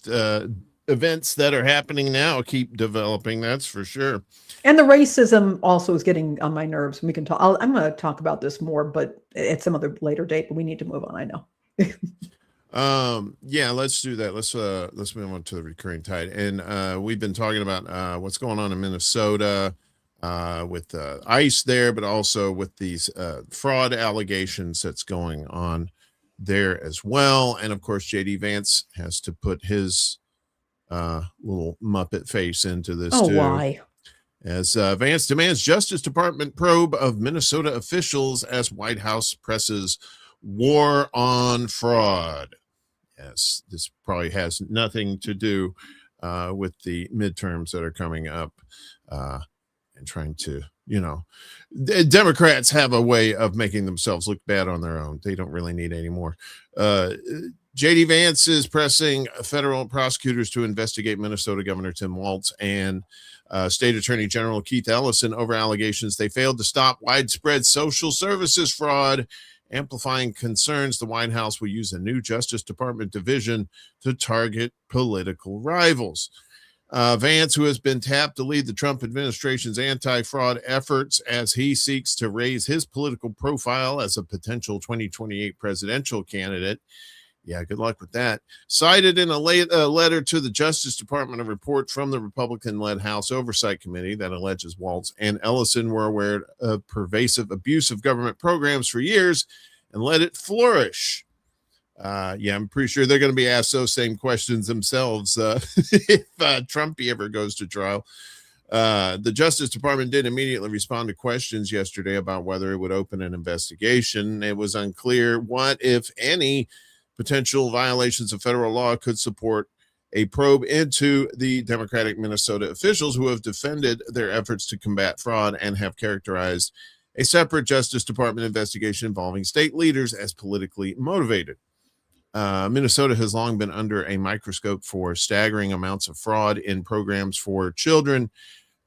events that are happening now keep developing, that's for sure. And the racism also is getting on my nerves. We can talk. I'm going to talk about this more, but at some other later date. But we need to move on. I know. Yeah, let's do that. Let's move on to the recurring tide. And we've been talking about what's going on in Minnesota with ICE there, but also with these fraud allegations that's going on there as well. And of course, JD Vance has to put his little Muppet face into this too. Why? As Vance demands Justice Department probe of Minnesota officials as White House presses war on fraud. Yes, this probably has nothing to do with the midterms that are coming up and trying to, Democrats have a way of making themselves look bad on their own. They don't really need any more. JD Vance is pressing federal prosecutors to investigate Minnesota Governor Tim Walz and State Attorney General Keith Ellison over allegations they failed to stop widespread social services fraud, amplifying concerns the White House will use a new Justice Department division to target political rivals. Vance, who has been tapped to lead the Trump administration's anti-fraud efforts as he seeks to raise his political profile as a potential 2028 presidential candidate. Yeah, good luck with that. Cited in a letter to the Justice Department, a report from the Republican-led House Oversight Committee that alleges Waltz and Ellison were aware of pervasive abuse of government programs for years and let it flourish. Yeah, I'm pretty sure they're going to be asked those same questions themselves if Trumpy ever goes to trial. The Justice Department did immediately respond to questions yesterday about whether it would open an investigation. It was unclear what, if any, potential violations of federal law could support a probe into the Democratic Minnesota officials who have defended their efforts to combat fraud and have characterized a separate Justice Department investigation involving state leaders as politically motivated. Minnesota has long been under a microscope for staggering amounts of fraud in programs for children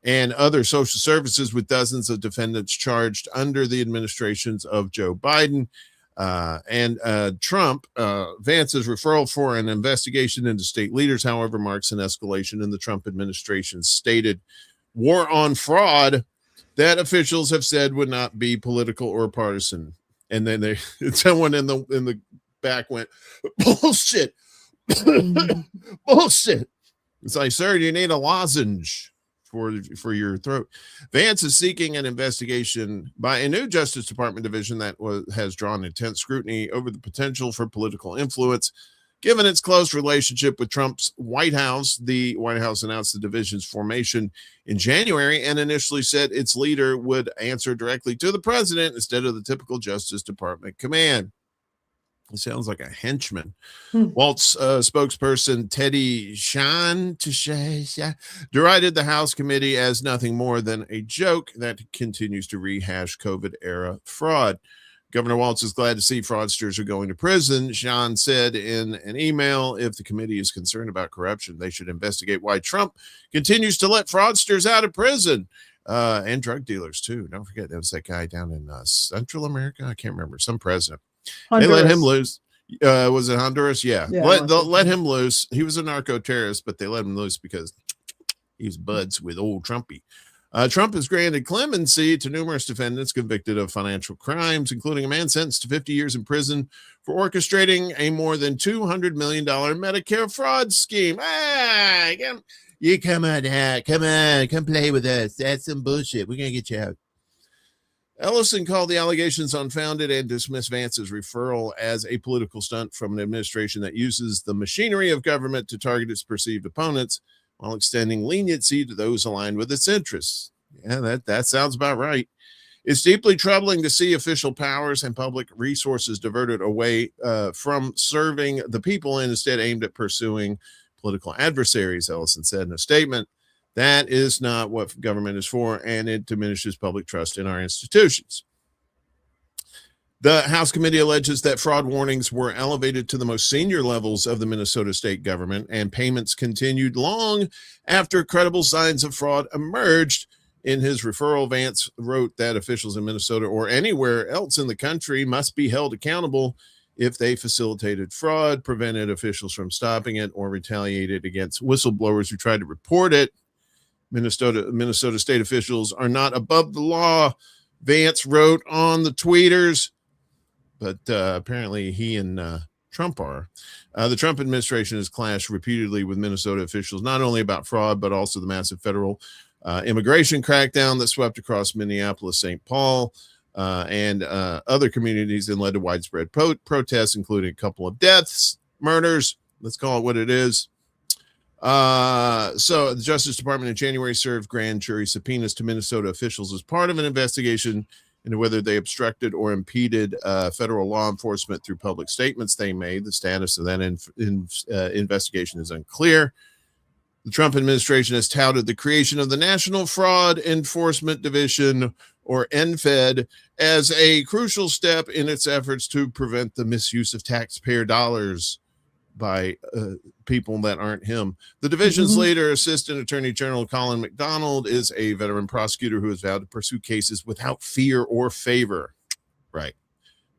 and other social services, with dozens of defendants charged under the administrations of Joe Biden and Trump. Vance's referral for an investigation into state leaders, however, marks an escalation in the Trump administration's stated war on fraud that officials have said would not be political or partisan. And then someone in the back went, bullshit. Bullshit. It's like, sir, you need a lozenge for your throat. Vance is seeking an investigation by a new Justice Department division that has drawn intense scrutiny over the potential for political influence. Given its close relationship with Trump's White House, the White House announced the division's formation in January and initially said its leader would answer directly to the president instead of the typical Justice Department command. It sounds like a henchman. Walt's spokesperson Teddy Chanda derided the House committee as nothing more than a joke that continues to rehash COVID-era fraud. Governor Waltz is glad to see fraudsters are going to prison. Chanda said in an email, if the committee is concerned about corruption, they should investigate why Trump continues to let fraudsters out of prison. And drug dealers, too. Don't forget, that was that guy down in Central America. I can't remember. Some president. Honduras. They let him loose. Was it Honduras? Yeah. Let him loose. He was a narco terrorist, but they let him loose because he's buds with old Trumpy. Trump has granted clemency to numerous defendants convicted of financial crimes, including a man sentenced to 50 years in prison for orchestrating a more than $200 million Medicare fraud scheme. You come on out. Come play with us. That's some bullshit. We're going to get you out. Ellison called the allegations unfounded and dismissed Vance's referral as a political stunt from an administration that uses the machinery of government to target its perceived opponents while extending leniency to those aligned with its interests. Yeah, that sounds about right. It's deeply troubling to see official powers and public resources diverted away from serving the people and instead aimed at pursuing political adversaries, Ellison said in a statement. That is not what government is for, and it diminishes public trust in our institutions. The House committee alleges that fraud warnings were elevated to the most senior levels of the Minnesota state government, and payments continued long after credible signs of fraud emerged. In his referral, Vance wrote that officials in Minnesota or anywhere else in the country must be held accountable if they facilitated fraud, prevented officials from stopping it, or retaliated against whistleblowers who tried to report it. Minnesota state officials are not above the law, Vance wrote on the tweeters, but apparently he and Trump are. The Trump administration has clashed repeatedly with Minnesota officials, not only about fraud, but also the massive federal immigration crackdown that swept across Minneapolis, St. Paul, and other communities and led to widespread protests, including a couple of deaths, murders. Let's call it what it is. So the Justice Department in January served grand jury subpoenas to Minnesota officials as part of an investigation into whether they obstructed or impeded federal law enforcement through public statements they made. The status of that investigation is unclear. The Trump administration has touted the creation of the National Fraud Enforcement Division, or NFED, as a crucial step in its efforts to prevent the misuse of taxpayer dollars by people that aren't him. The division's leader, Assistant Attorney General Colin McDonald, is a veteran prosecutor who has vowed to pursue cases without fear or favor. Right.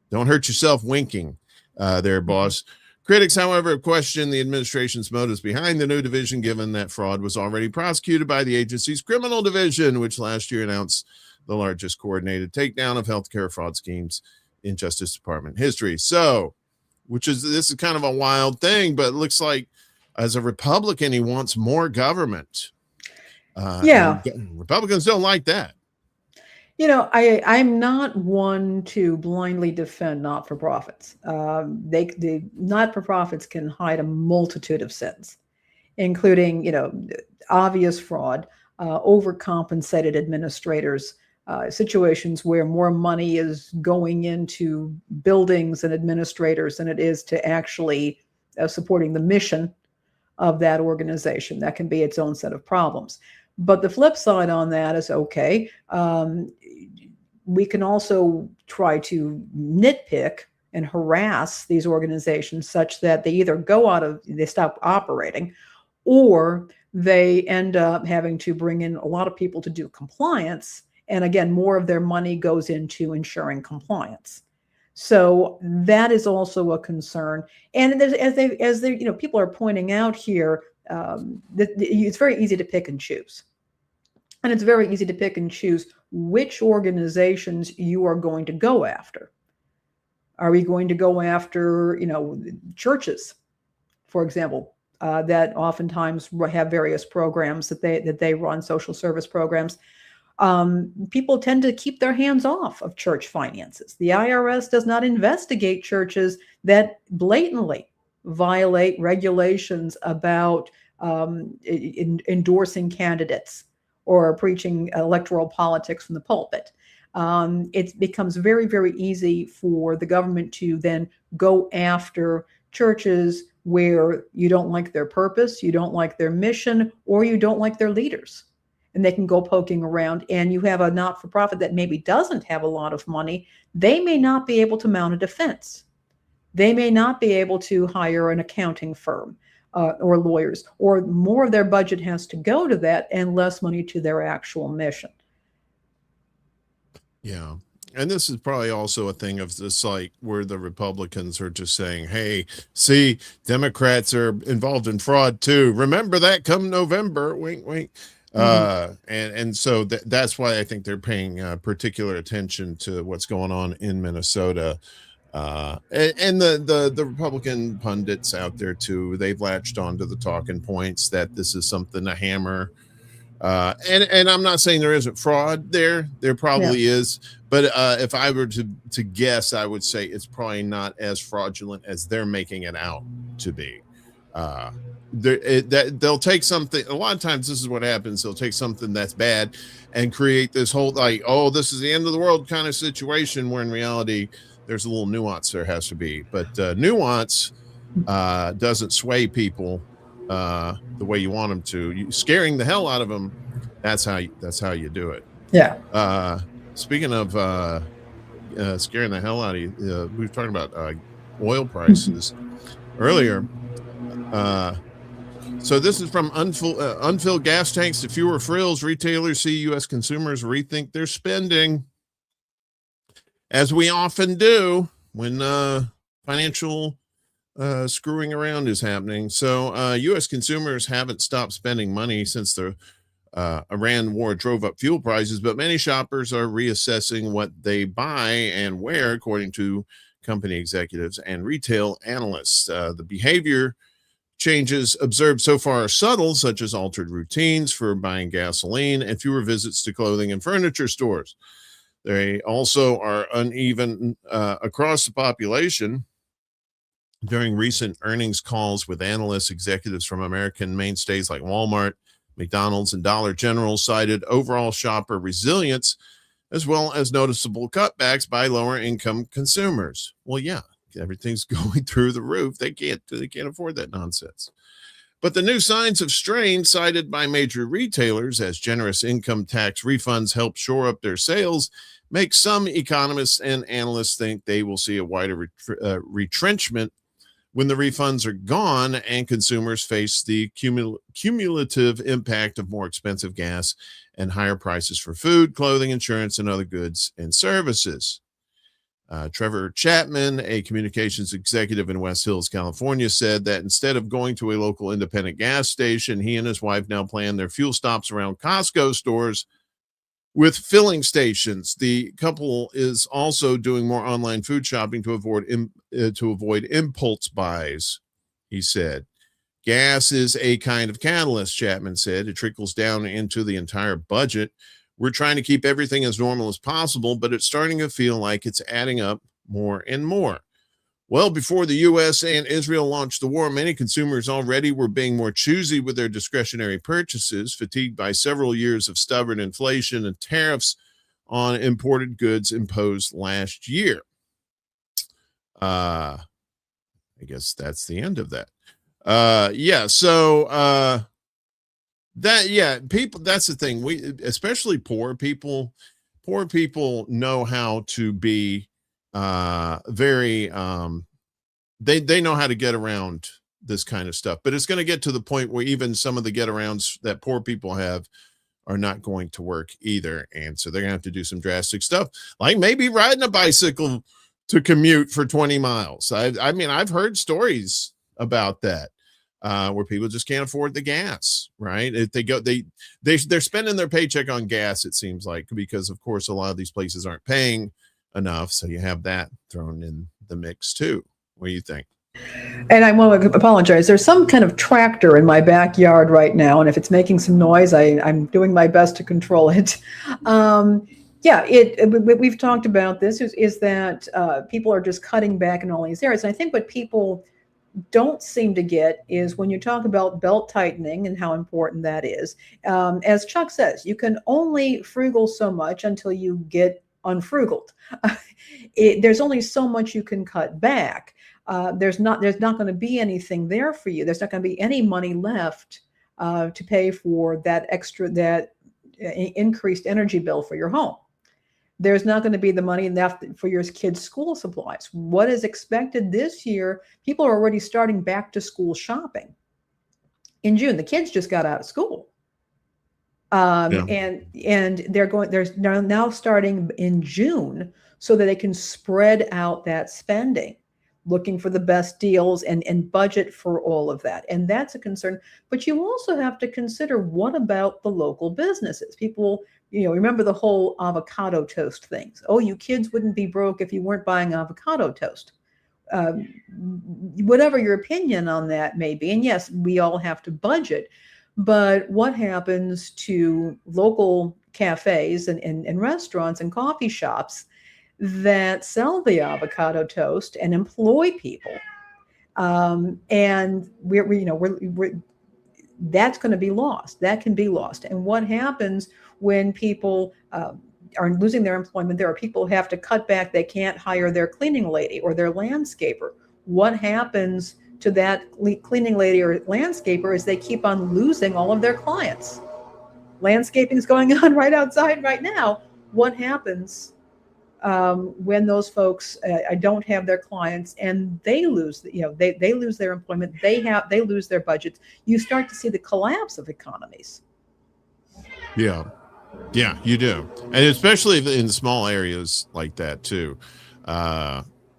Don't hurt yourself winking there, boss. Critics, however, questioned the administration's motives behind the new division, given that fraud was already prosecuted by the agency's criminal division, which last year announced the largest coordinated takedown of healthcare fraud schemes in Justice Department history. So, this is kind of a wild thing, but it looks like as a Republican, he wants more government. Republicans don't like that. I'm not one to blindly defend not-for-profits. The not-for-profits can hide a multitude of sins, including, obvious fraud, overcompensated administrators, situations where more money is going into buildings and administrators than it is to actually supporting the mission of that organization. That can be its own set of problems. But the flip side on that is, okay, we can also try to nitpick and harass these organizations such that they either they stop operating, or they end up having to bring in a lot of people to do compliance. And again, more of their money goes into ensuring compliance. So that is also a concern. And as people are pointing out here, it's very easy to pick and choose. And it's very easy to pick and choose which organizations you are going to go after. Are we going to go after, churches, for example, that oftentimes have various programs that they run, social service programs? People tend to keep their hands off of church finances. The IRS does not investigate churches that blatantly violate regulations about endorsing candidates or preaching electoral politics from the pulpit. It becomes very, very easy for the government to then go after churches where you don't like their purpose, you don't like their mission, or you don't like their leaders. And they can go poking around, and you have a not-for-profit that maybe doesn't have a lot of money. They may not be able to mount a defense. They may not be able to hire an accounting firm or lawyers, or more of their budget has to go to that and less money to their actual mission. Yeah. And this is probably also a thing of this, like, where the Republicans are just saying, hey, see, Democrats are involved in fraud too. Remember that come November, wink, wink. And so that's why I think they're paying particular attention to what's going on in Minnesota. And the Republican pundits out there too, they've latched onto the talking points that this is something to hammer. And I'm not saying there isn't fraud there. There probably is. But if I were to guess, I would say it's probably not as fraudulent as they're making it out to be. They'll take something. A lot of times this is what happens. They'll take something that's bad and create this whole, like, oh, this is the end of the world kind of situation, where in reality there's a little nuance there has to be. But nuance doesn't sway people the way you want them to. Scaring the hell out of them, that's how you do it. Yeah. Speaking of scaring the hell out of you, we were talking about oil prices earlier. So this is from unfilled gas tanks to fewer frills. Retailers see U.S. consumers rethink their spending, as we often do when financial screwing around is happening. So U.S. consumers haven't stopped spending money since the Iran war drove up fuel prices, but many shoppers are reassessing what they buy and where, according to company executives and retail analysts. The behavior changes observed so far are subtle, such as altered routines for buying gasoline and fewer visits to clothing and furniture stores. They also are uneven across the population. During recent earnings calls with analysts, executives from American mainstays like Walmart, McDonald's, and Dollar General cited overall shopper resilience, as well as noticeable cutbacks by lower income consumers. Well, yeah, everything's going through the roof. They can't afford that nonsense. But the new signs of strain cited by major retailers, as generous income tax refunds help shore up their sales, make some economists and analysts think they will see a wider retrenchment when the refunds are gone and consumers face the cumulative impact of more expensive gas and higher prices for food, clothing, insurance, and other goods and services. Trevor Chapman, a communications executive in West Hills, California, said that instead of going to a local independent gas station, he and his wife now plan their fuel stops around Costco stores with filling stations. The couple is also doing more online food shopping to avoid impulse buys, he said. Gas is a kind of catalyst, Chapman said. It trickles down into the entire budget. We're trying to keep everything as normal as possible, but it's starting to feel like it's adding up more and more. Well, before the U.S. and Israel launched the war, many consumers already were being more choosy with their discretionary purchases, fatigued by several years of stubborn inflation and tariffs on imported goods imposed last year. I guess that's the end of that. People, that's the thing. Especially poor people know how to be very they know how to get around this kind of stuff, but it's going to get to the point where even some of the get arounds that poor people have are not going to work either, and so they're gonna have to do some drastic stuff, like maybe riding a bicycle to commute for 20 miles. I mean, I've heard stories about that, where people just can't afford the gas, right? If they go, they're spending their paycheck on gas, it seems like, because of course a lot of these places aren't paying enough, so you have that thrown in the mix too. What do you think? And I want to apologize. There's some kind of tractor in my backyard right now, and if it's making some noise, I'm doing my best to control it. We've talked about this, is that people are just cutting back in all these areas. And I think what people don't seem to get is when you talk about belt tightening and how important that is. As Chuck says, you can only frugal so much until you get unfrugaled. There's only so much you can cut back. There's not going to be anything there for you. There's not going to be any money left to pay for that increased energy bill for your home. There's not going to be the money enough for your kids' school supplies. What is expected this year? People are already starting back to school shopping in June. The kids just got out of school. And they're now starting in June so that they can spread out that spending, looking for the best deals and budget for all of that. And that's a concern. But you also have to consider, what about the local businesses? People, remember the whole avocado toast things. Oh, you kids wouldn't be broke if you weren't buying avocado toast. Whatever your opinion on that may be. And yes, we all have to budget. But what happens to local cafes and restaurants and coffee shops that sell the avocado toast and employ people? And that's going to be lost. That can be lost. And what happens when people are losing their employment? There are people who have to cut back. They can't hire their cleaning lady or their landscaper. What happens to that cleaning lady or landscaper is they keep on losing all of their clients. Landscaping is going on right outside right now. What happens when those folks don't have their clients and they lose, they lose their employment, they lose their budgets? You start to see the collapse of economies. Yeah, you do, and especially in small areas like that too.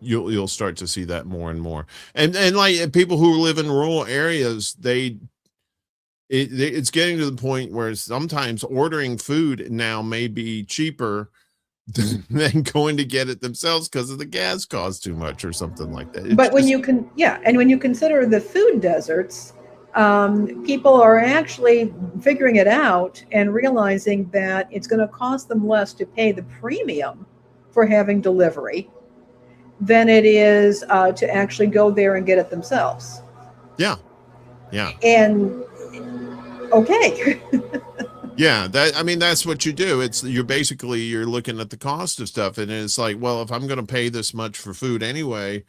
You'll start to see that more and more, and like people who live in rural areas, it's getting to the point where sometimes ordering food now may be cheaper than going to get it themselves because of the gas costs too much or something like that. But when you consider the food deserts, people are actually figuring it out and realizing that it's going to cost them less to pay the premium for having delivery than it is to actually go there and get it themselves. Yeah. And okay. Yeah, that's what you do. You're looking at the cost of stuff, and it's like, well, if I'm going to pay this much for food anyway,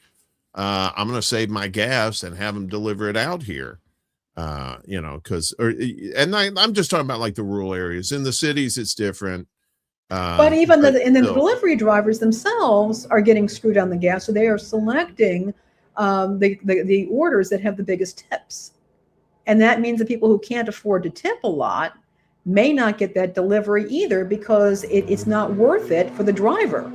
I'm going to save my gas and have them deliver it out here. I'm just talking about like the rural areas. In the cities, it's different. But the delivery drivers themselves are getting screwed on the gas, so they are selecting the orders that have the biggest tips, and that means that people who can't afford to tip a lot may not get that delivery either because it's not worth it for the driver.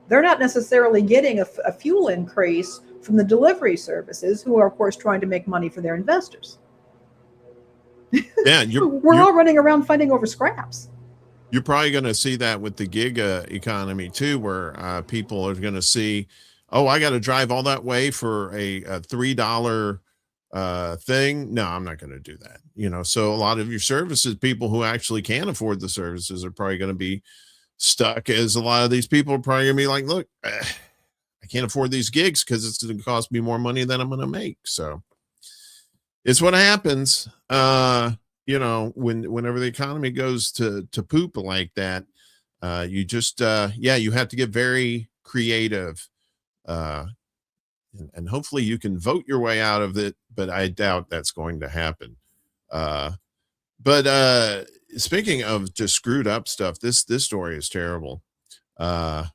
They're not necessarily getting a fuel increase from the delivery services, who are, of course, trying to make money for their investors. Yeah, We're all running around fighting over scraps. You're probably going to see that with the gig economy too, where people are going to see, oh, I got to drive all that way for a $3 thing. No, I'm not going to do that. You know, so a lot of your services, people who actually can afford the services, are probably going to be stuck, as a lot of these people are probably going to be like, look, I can't afford these gigs because it's going to cost me more money than I'm going to make. So it's what happens. You know, whenever the economy goes to poop like that, you just you have to get very creative, and hopefully you can vote your way out of it, but I doubt that's going to happen. But speaking of just screwed up stuff, this story is terrible. Farmer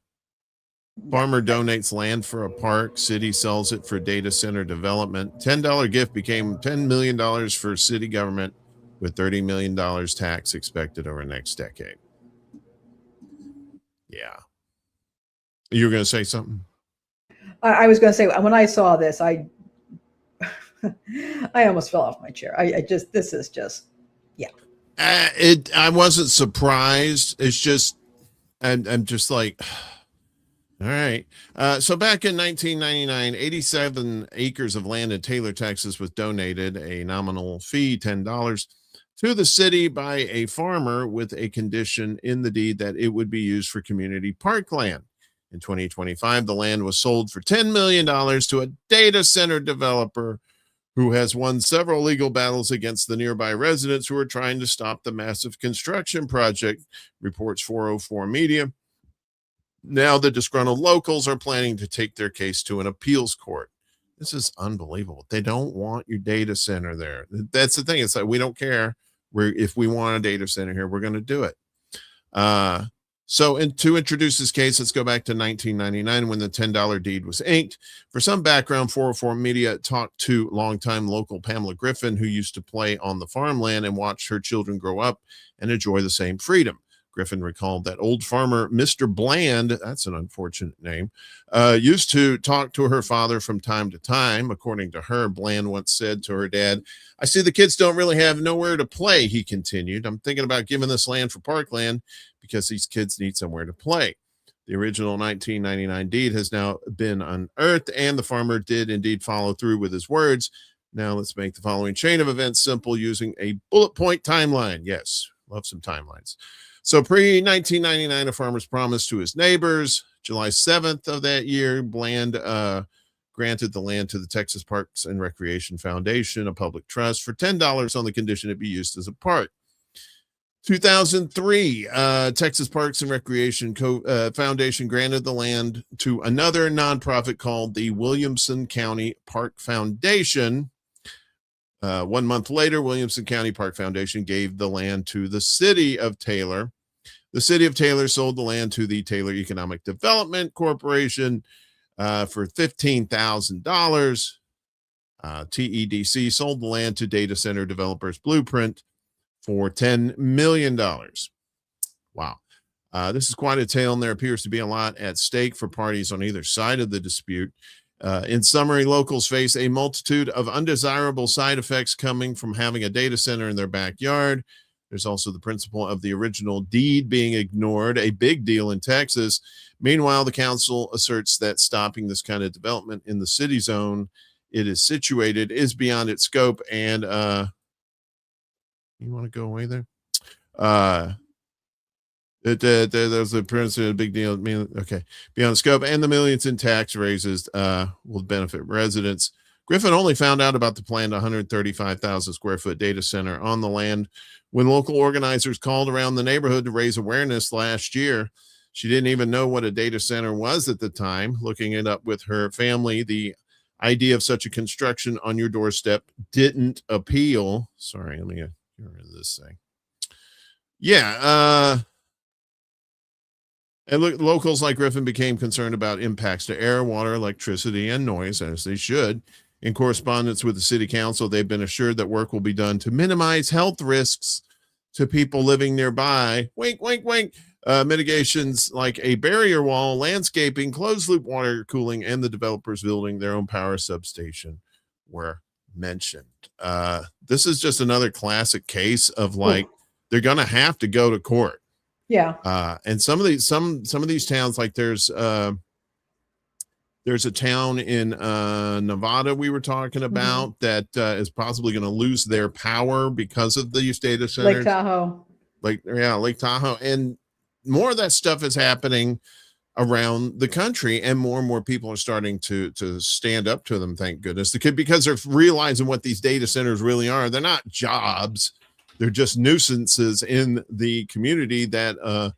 donates land for a park. City sells it for data center development. $10 gift became $10 million for city government, with $30 million tax expected over the next decade. Yeah. You were going to say something? I was going to say, when I saw this, I almost fell off my chair. This is just, yeah. I wasn't surprised. It's just, I'm just like, all right. So back in 1999, 87 acres of land in Taylor, Texas was donated, a nominal fee, $10, to the city by a farmer with a condition in the deed that it would be used for community parkland. In 2025, the land was sold for $10 million to a data center developer who has won several legal battles against the nearby residents who are trying to stop the massive construction project, reports 404 Media. Now the disgruntled locals are planning to take their case to an appeals court. This is unbelievable. They don't want your data center there. That's the thing. It's like, we don't care. If we want a data center here, we're going to do it. To introduce this case, let's go back to 1999 when the $10 deed was inked. For some background, 404 Media talked to longtime local Pamela Griffin, who used to play on the farmland and watch her children grow up and enjoy the same freedom. Griffin recalled that old farmer Mr. Bland, that's an unfortunate name, used to talk to her father from time to time. According to her, Bland once said to her dad, "I see the kids don't really have nowhere to play," he continued. "I'm thinking about giving this land for parkland because these kids need somewhere to play." The original 1999 deed has now been unearthed, and the farmer did indeed follow through with his words. Now let's make the following chain of events simple using a bullet point timeline. Yes, love some timelines. So pre-1999, a farmer's promise to his neighbors. July 7th of that year, Bland granted the land to the Texas Parks and Recreation Foundation, a public trust, for $10 on the condition it be used as a park. 2003, Texas Parks and Recreation Foundation granted the land to another nonprofit called the Williamson County Park Foundation. 1 month later, Williamson County Park Foundation gave the land to the city of Taylor. The city of Taylor sold the land to the Taylor Economic Development Corporation for $15,000. TEDC sold the land to data center developers Blueprint for $10 million. Wow. This is quite a tale, and there appears to be a lot at stake for parties on either side of the dispute. In summary, locals face a multitude of undesirable side effects coming from having a data center in their backyard. There's also the principle of the original deed being ignored, a big deal in Texas. Meanwhile, the council asserts that stopping this kind of development in the city zone it is situated is beyond its scope. And you want to go away there? There's a principle, a big deal. Okay, beyond scope, and the millions in tax raises will benefit residents. Griffin only found out about the planned 135,000 square foot data center on the land when local organizers called around the neighborhood to raise awareness last year. She didn't even know what a data center was at the time. Looking it up with her family, the idea of such a construction on your doorstep didn't appeal. Sorry, let me get rid of this thing. Yeah, and locals like Griffin became concerned about impacts to air, water, electricity, and noise, as they should. In correspondence with the city council, they've been assured that work will be done to minimize health risks to people living nearby. Wink, wink, wink. Mitigations like a barrier wall, landscaping, closed loop water cooling, and the developers building their own power substation were mentioned. This is just another classic case of like they're gonna have to go to court. Yeah. And some of these towns, like there's a town in Nevada we were talking about that is possibly going to lose their power because of these data centers. Lake Tahoe. Lake Tahoe. And more of that stuff is happening around the country, and more people are starting to stand up to them, thank goodness. Because they're realizing what these data centers really are. They're not jobs. They're just nuisances in the community that all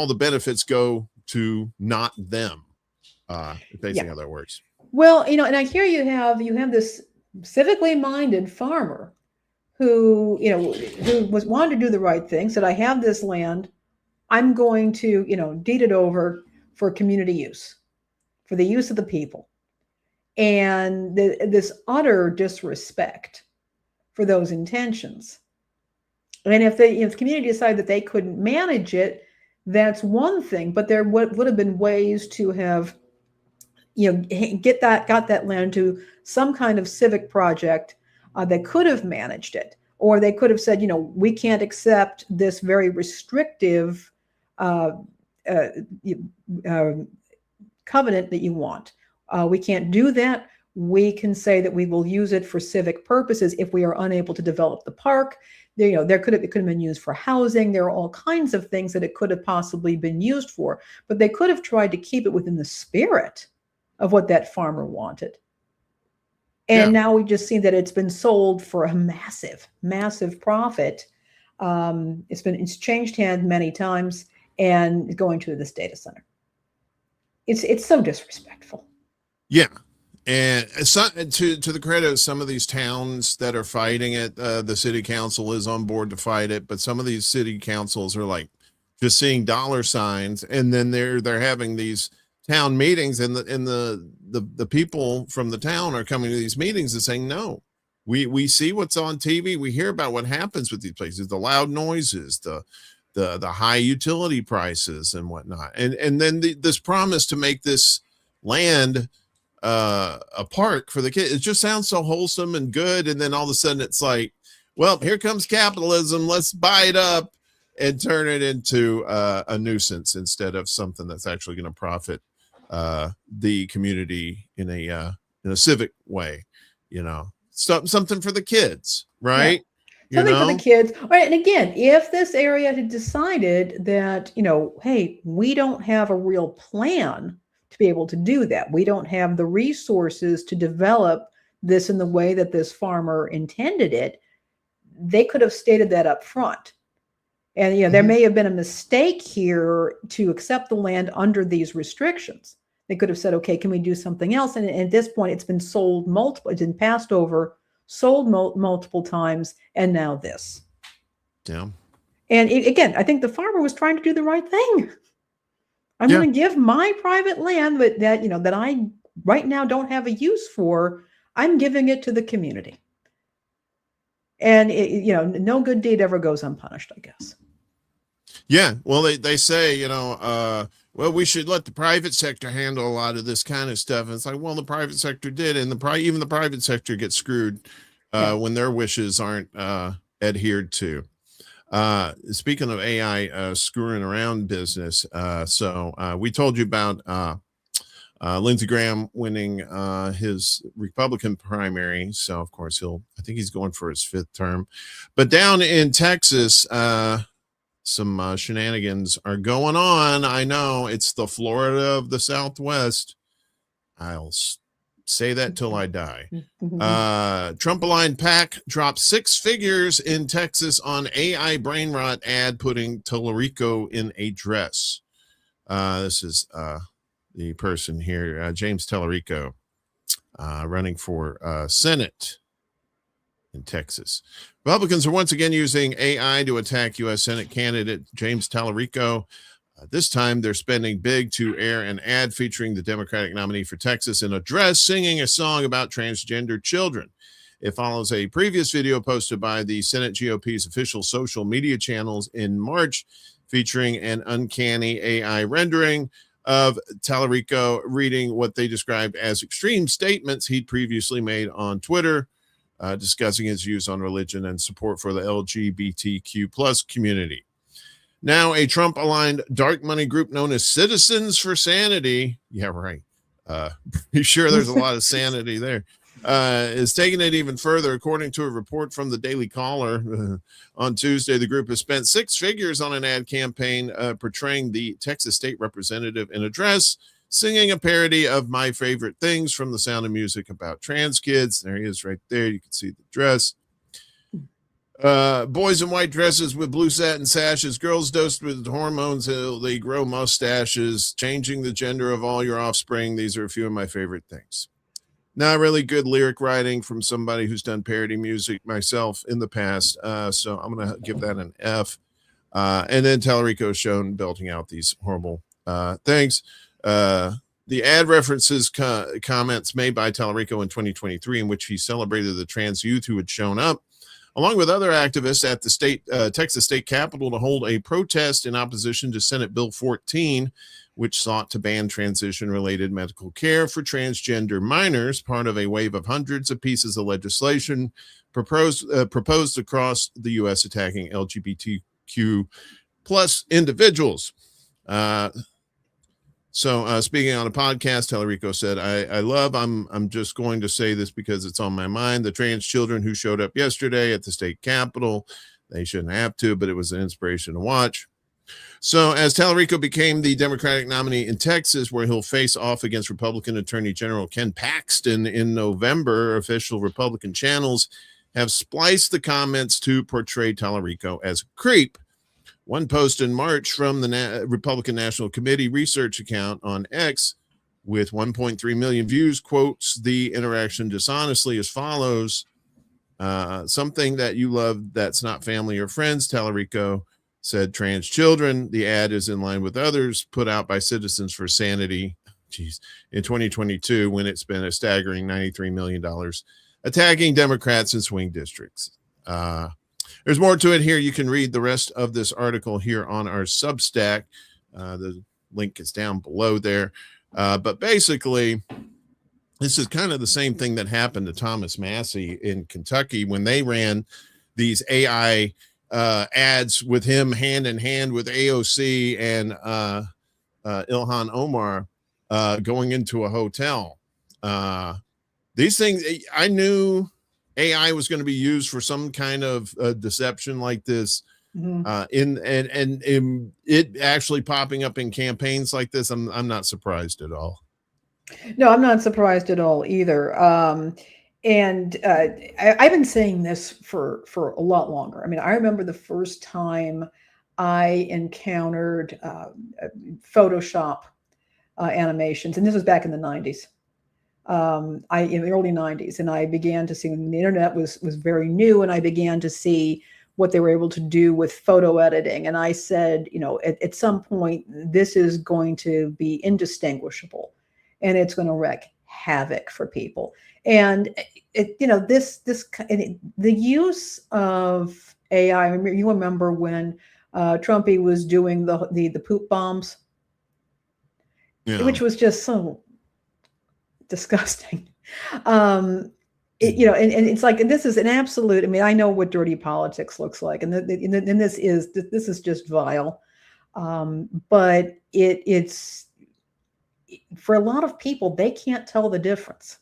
the benefits go to not them. Basically how that works. Well, and I hear you have this civically minded farmer who wanted to do the right thing, said, I have this land, I'm going to, deed it over for community use, for the use of the people. And this utter disrespect for those intentions. And if the community decided that they couldn't manage it, that's one thing, but there would have been ways to have got that land to some kind of civic project that could have managed it, or they could have said, we can't accept this very restrictive covenant that you want. We can't do that. We can say that we will use it for civic purposes if we are unable to develop the park. It could have been used for housing. There are all kinds of things that it could have possibly been used for, but they could have tried to keep it within the spirit of what that farmer wanted. And now we just see that it's been sold for a massive, massive profit. It's changed hands many times and going to this data center. It's so disrespectful. Yeah. And to the credit of some of these towns that are fighting it, the city council is on board to fight it, but some of these city councils are like just seeing dollar signs, and then they're having these town meetings, and the people from the town are coming to these meetings and saying, no, we see what's on TV, we hear about what happens with these places, the loud noises, the high utility prices and whatnot, and then this promise to make this land a park for the kids. It just sounds so wholesome and good, and then all of a sudden it's like, well, here comes capitalism, let's buy it up and turn it into a nuisance instead of something that's actually going to profit the community in a civic way, something for the kids, right? Something for the kids. Right. And again, if this area had decided that, hey, we don't have a real plan to be able to do that, we don't have the resources to develop this in the way that this farmer intended it, they could have stated that up front. And, there may have been a mistake here to accept the land under these restrictions. They could have said, okay, can we do something else? And at this point, it's been sold it's been passed over, sold multiple times, and now this. Yeah. And again, I think the farmer was trying to do the right thing. I'm going to give my private land that I right now don't have a use for, I'm giving it to the community. And no good deed ever goes unpunished, I guess. Yeah, well, they say, well, we should let the private sector handle a lot of this kind of stuff. And it's like, well, the private sector did, and even the private sector gets screwed when their wishes aren't adhered to. Speaking of AI screwing around business, so we told you about Lindsey Graham winning his Republican primary. So, of course, I think he's going for his 5th term. But down in Texas, some shenanigans are going on. I know it's the Florida of the Southwest. I'll say that till I die. Trump-aligned PAC dropped 6 figures in Texas on AI brain rot ad putting Tallarico in a dress. This is the person here, James Tallarico, running for Senate in Texas. Republicans are once again using AI to attack U.S. Senate candidate James Tallarico. This time they're spending big to air an ad featuring the Democratic nominee for Texas in a dress singing a song about transgender children. It follows a previous video posted by the Senate GOP's official social media channels in March featuring an uncanny AI rendering of Tallarico reading what they described as extreme statements he'd previously made on Twitter, discussing his views on religion and support for the LGBTQ plus community. Now, a Trump-aligned dark money group known as Citizens for Sanity, yeah, right, pretty sure there's a lot of sanity there, is taking it even further. According to a report from the Daily Caller on Tuesday, the group has spent six figures on an ad campaign portraying the Texas state representative in a dress, singing a parody of My Favorite Things from The Sound of Music about trans kids. There he is right there. You can see the dress. Boys in white dresses with blue satin sashes, girls dosed with hormones until they grow mustaches, changing the gender of all your offspring. These are a few of my favorite things. Not really good lyric writing from somebody who's done parody music myself in the past. So I'm going to give that an F. And then Tallarico is shown belting out these horrible things. The ad references comments made by Tallarico in 2023, in which he celebrated the trans youth who had shown up, along with other activists at the Texas State Capitol, to hold a protest in opposition to Senate Bill 14, which sought to ban transition-related medical care for transgender minors, part of a wave of hundreds of pieces of legislation proposed across the U.S. attacking LGBTQ plus individuals. So speaking on a podcast, Tallarico said, I'm just going to say this because it's on my mind. The trans children who showed up yesterday at the state capitol, they shouldn't have to, but it was an inspiration to watch. So as Tallarico became the Democratic nominee in Texas, where he'll face off against Republican Attorney General Ken Paxton in November, official Republican channels have spliced the comments to portray Tallarico as a creep. One post in March from the Republican National Committee research account on X with 1.3 million views quotes the interaction dishonestly as follows. Something that you love that's not family or friends, Tallarico said trans children. The ad is in line with others put out by Citizens for Sanity in 2022, when it spent a staggering $93 million attacking Democrats in swing districts. There's more to it here. You can read the rest of this article here on our Substack. The link is down below there. But basically, this is kind of the same thing that happened to Thomas Massey in Kentucky when they ran these AI ads with him hand in hand with AOC and Ilhan Omar going into a hotel. These things, I knew AI was going to be used for some kind of deception like this. In it actually popping up in campaigns like this, I'm not surprised at all. No, I'm not surprised at all either. And I've been saying this for a lot longer. I mean, I remember the first time I encountered Photoshop animations, and this was back in the 90s. In the early 90s, and I began to see when the internet was very new, and I began to see what they were able to do with photo editing. And I said, at some point, this is going to be indistinguishable, and it's going to wreak havoc for people. And the use of AI. You remember when Trumpy was doing the poop bombs, which was just so disgusting. And it's like, and this is an absolute, I mean, I know what dirty politics looks like, and this is just vile. But it's for a lot of people, they can't tell the difference.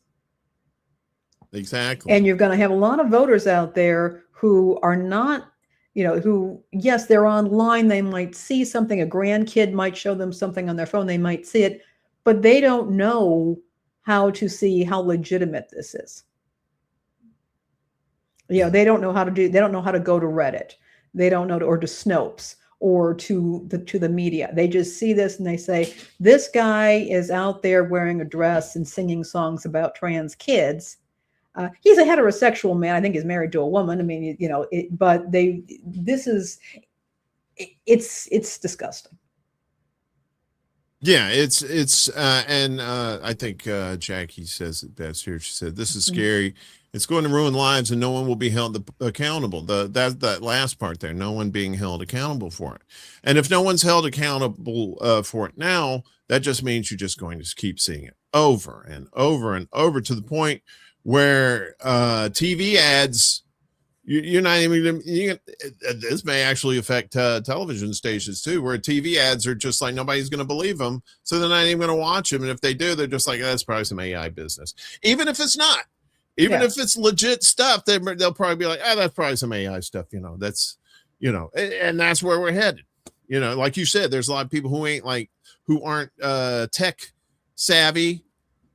Exactly. And you're going to have a lot of voters out there who are not, who, yes, they're online. They might see something, a grandkid might show them something on their phone. They might see it, but they don't know how to see how legitimate this is. They don't know how to they don't know how to go to Reddit. They don't know or to Snopes or to the media. They just see this and they say, this guy is out there wearing a dress and singing songs about trans kids. He's a heterosexual man. I think he's married to a woman. I mean, it's disgusting. Yeah, and I think Jackie says it best here. She said, "This is scary. It's going to ruin lives, and no one will be held accountable." That last part there, no one being held accountable for it. And if no one's held accountable for it now, that just means you're just going to keep seeing it over and over and over to the point where TV ads. You're not even. This may actually affect television stations too, where TV ads are just like nobody's going to believe them, so they're not even going to watch them. And if they do, they're just like, that's probably some AI business. Even if it's not, even if it's legit stuff, they'll probably be like, that's probably some AI stuff. That's, and that's where we're headed. Like you said, there's a lot of people who aren't tech savvy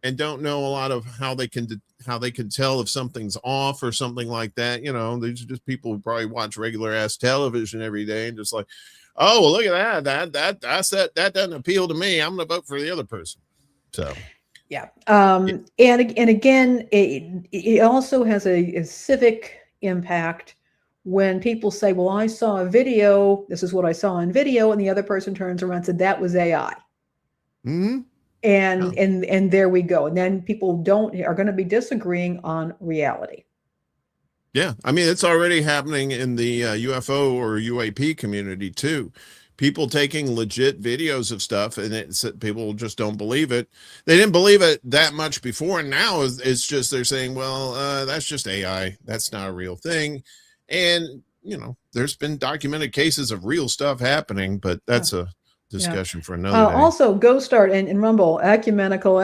and don't know a lot of how they can tell if something's off or something like that. These are just people who probably watch regular ass television every day and just like, oh, well, look at that doesn't appeal to me. I'm going to vote for the other person. So, yeah. And again, it also has a civic impact when people say, well, I saw a video. This is what I saw in video. And the other person turns around and said, that was AI. Mm-hmm. And there we go. And then people are going to be disagreeing on reality. Yeah. I mean, it's already happening in the UFO or UAP community too. People taking legit videos of stuff and people just don't believe it. They didn't believe it that much before. And now it's just, they're saying, well, that's just AI. That's not a real thing. And, there's been documented cases of real stuff happening, but that's a discussion for another day. Also, Ghost Art and Rumble, ecumenical,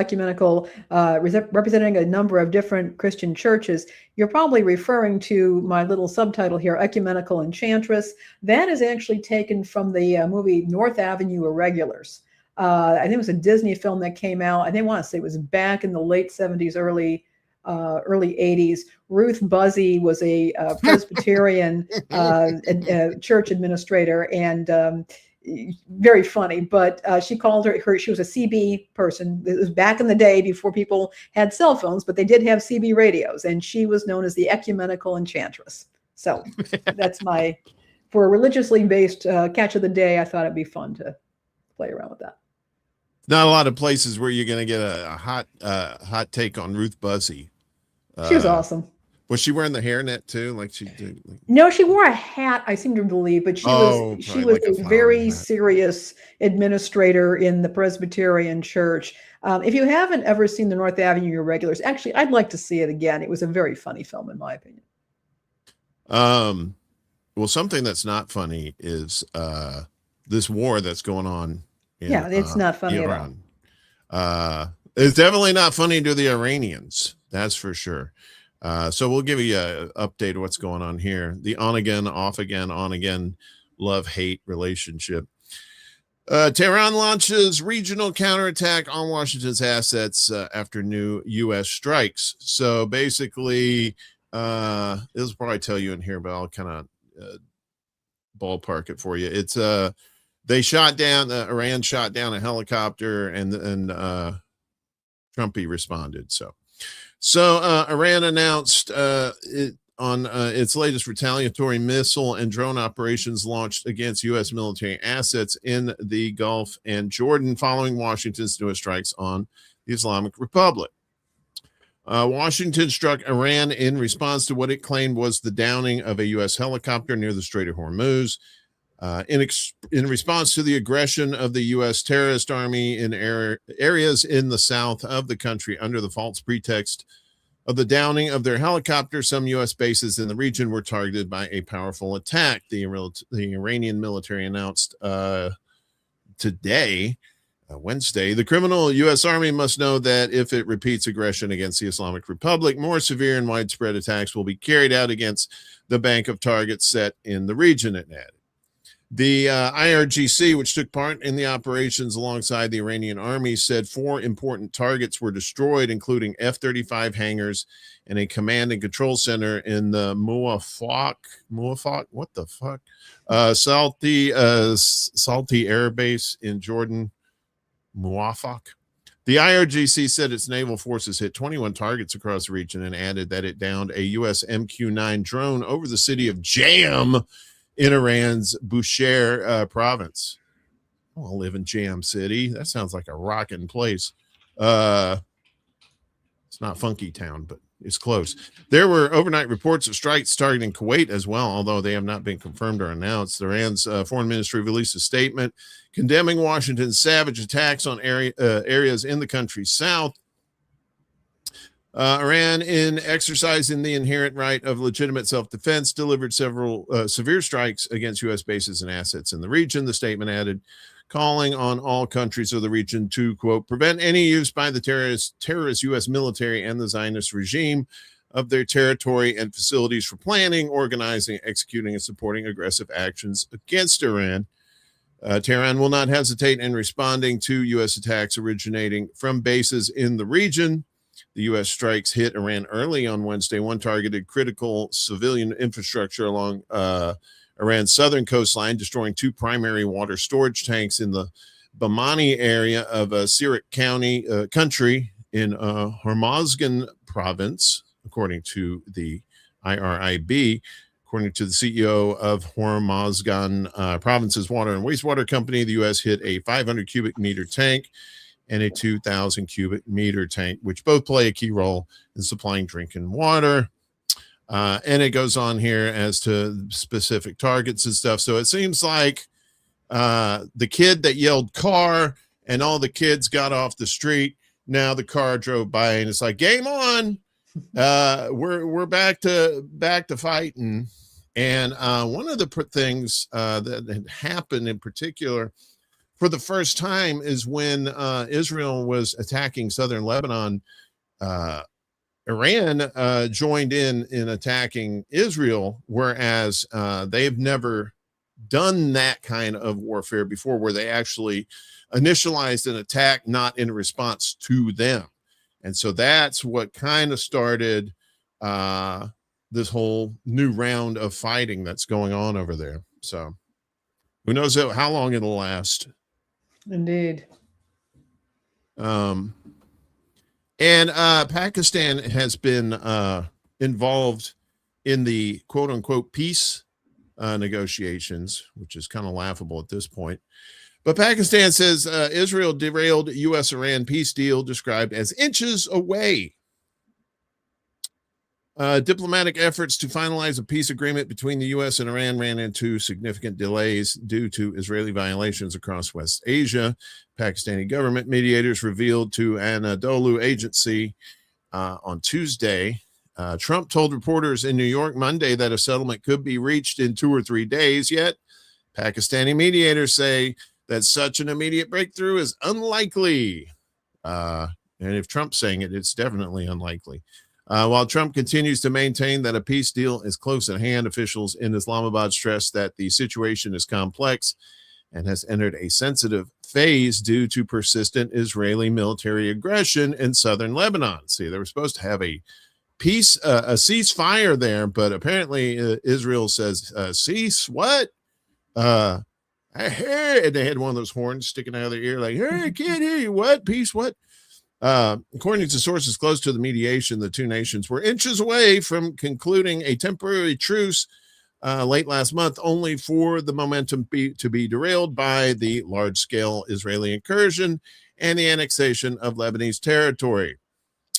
representing a number of different Christian churches. You're probably referring to my little subtitle here, Ecumenical Enchantress. That is actually taken from the movie North Avenue Irregulars. I think it was a Disney film that came out. I think I want to say it was back in the late 70s, early 80s. Ruth Buzzy was a Presbyterian church administrator, and very funny, but she called she was a CB person. It was back in the day before people had cell phones, but they did have CB radios, and she was known as the Ecumenical Enchantress. So that's for a religiously based catch of the day. I thought it'd be fun to play around with that. Not a lot of places where you're going to get a hot take on Ruth Buzzy. She was awesome. Was she wearing the hairnet too, like she did? No, she wore a hat, I seem to believe, but she was like a very serious administrator in the Presbyterian Church. If you haven't ever seen the North Avenue Irregulars, actually, I'd like to see it again. It was a very funny film, in my opinion. Well, something that's not funny is this war that's going on. It's not funny at all. It's definitely not funny to the Iranians. That's for sure. So we'll give you an update of what's going on here. The on again, off again, on again, love-hate relationship. Tehran launches regional counterattack on Washington's assets after new U.S. strikes. So basically, this will probably tell you in here, but I'll kind of ballpark it for you. It's they shot down, Iran shot down a helicopter, and Trumpy responded. So Iran announced on its latest retaliatory missile and drone operations launched against U.S. military assets in the Gulf and Jordan following Washington's newest strikes on the Islamic Republic. Washington struck Iran in response to what it claimed was the downing of a U.S. helicopter near the Strait of Hormuz. In response to the aggression of the U.S. terrorist army in areas in the south of the country under the false pretext of the downing of their helicopter, some U.S. bases in the region were targeted by a powerful attack. The Iranian military announced today, Wednesday, the criminal U.S. Army must know that if it repeats aggression against the Islamic Republic, more severe and widespread attacks will be carried out against the bank of targets set in the region, it added. The IRGC, which took part in the operations alongside the Iranian army, said 4 important targets were destroyed, including F-35 hangars and a command and control center in the Muwafaq, what the fuck? Salty Air Base in Jordan, Muwafaq. The IRGC said its naval forces hit 21 targets across the region and added that it downed a U.S. MQ-9 drone over the city of Jam in Iran's Bushehr province. I want to live in Jam City. That sounds like a rocking place. It's not Funky Town, but it's close. There were overnight reports of strikes targeting Kuwait as well, although they have not been confirmed or announced. Iran's foreign ministry released a statement condemning Washington's savage attacks on areas in the country's south. Iran, in exercising the inherent right of legitimate self-defense, delivered several severe strikes against U.S. bases and assets in the region. The statement added, calling on all countries of the region to, quote, prevent any use by the terrorist U.S. military and the Zionist regime of their territory and facilities for planning, organizing, executing, and supporting aggressive actions against Iran. Tehran will not hesitate in responding to U.S. attacks originating from bases in the region. The U.S. strikes hit Iran early on Wednesday. One targeted critical civilian infrastructure along Iran's southern coastline, destroying 2 primary water storage tanks in the Bamani area of Sirak country in Hormozgan province, according to the IRIB. According to the CEO of Hormozgan province's water and wastewater company, the U.S. hit a 500 cubic meter tank and a 2,000 cubic meter tank, which both play a key role in supplying drinking water. And it goes on here as to specific targets and stuff. So it seems like the kid that yelled car and all the kids got off the street. Now the car drove by and it's like, game on. We're back to fighting. And one of the things that had happened in particular for the first time is when Israel was attacking southern Lebanon. Iran joined in attacking Israel, whereas they've never done that kind of warfare before, where they actually initialized an attack not in response to them. And so that's what kind of started this whole new round of fighting that's going on over there. So who knows how long it'll last. Indeed. And Pakistan has been involved in the quote unquote peace negotiations, which is kind of laughable at this point. But Pakistan says Israel derailed U.S.-Iran peace deal described as inches away. Diplomatic efforts to finalize a peace agreement between the U.S. and Iran ran into significant delays due to Israeli violations across West Asia. Pakistani government mediators revealed to Anadolu agency on Tuesday. Trump told reporters in New York Monday that a settlement could be reached in 2 or 3 days, yet Pakistani mediators say that such an immediate breakthrough is unlikely. And if Trump's saying it, it's definitely unlikely. While Trump continues to maintain that a peace deal is close at hand, officials in Islamabad stress that the situation is complex and has entered a sensitive phase due to persistent Israeli military aggression in southern Lebanon. See, they were supposed to have a ceasefire there, but apparently Israel says, cease what? I heard, and they had one of those horns sticking out of their ear, like, hey, I can't hear you. What? Peace? What? According to sources close to the mediation, the two nations were inches away from concluding a temporary truce late last month, only for the momentum to be derailed by the large-scale Israeli incursion and the annexation of Lebanese territory.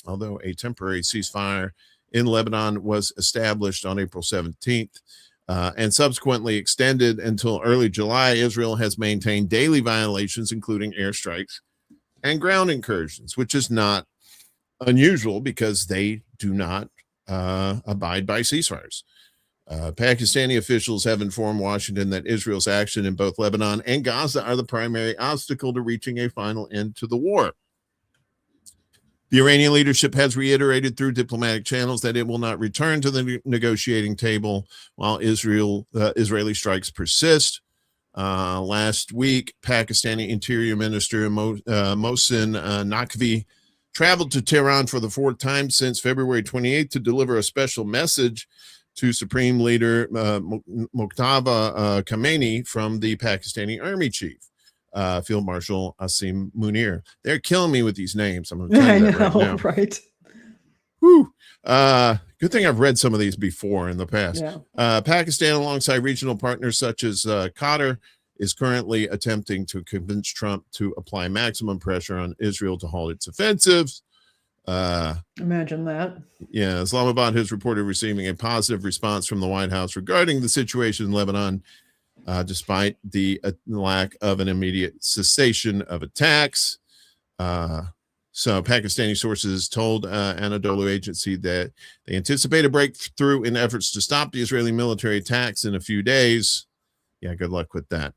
Although a temporary ceasefire in Lebanon was established on April 17th and subsequently extended until early July, Israel has maintained daily violations, including airstrikes and ground incursions, which is not unusual because they do not abide by ceasefires. Pakistani officials have informed Washington that Israel's action in both Lebanon and Gaza are the primary obstacle to reaching a final end to the war. The Iranian leadership has reiterated through diplomatic channels that it will not return to the negotiating table while Israeli strikes persist. Last week, Pakistani Interior Minister Mohsin Naqvi traveled to Tehran for the 4th time since February 28th to deliver a special message to Supreme Leader Mojtaba Khamenei from the Pakistani Army Chief, Field Marshal Asim Munir. They're killing me with these names. I'm going to tell you that right now. Right. Whew. Good thing I've read some of these before in the past. Yeah. Pakistan, alongside regional partners such as Qatar, is currently attempting to convince Trump to apply maximum pressure on Israel to halt its offensives. Imagine that. Yeah, Islamabad has reported receiving a positive response from the White House regarding the situation in Lebanon, despite the lack of an immediate cessation of attacks. So Pakistani sources told Anadolu Agency that they anticipate a breakthrough in efforts to stop the Israeli military attacks in a few days. Yeah, good luck with that.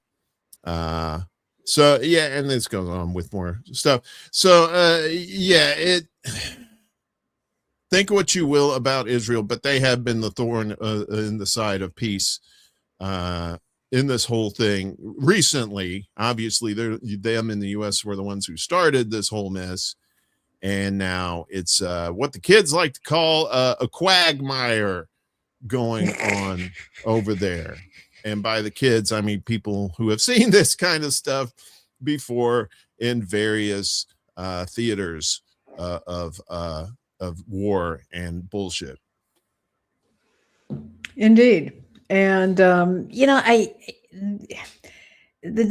So yeah, and this goes on with more stuff. So yeah, think what you will about Israel, but they have been the thorn in the side of peace in this whole thing recently. Obviously, them in the U.S. were the ones who started this whole mess, and now it's what the kids like to call a quagmire going on over there. And by the kids, I mean people who have seen this kind of stuff before in various theaters of war and bullshit. Indeed. And, the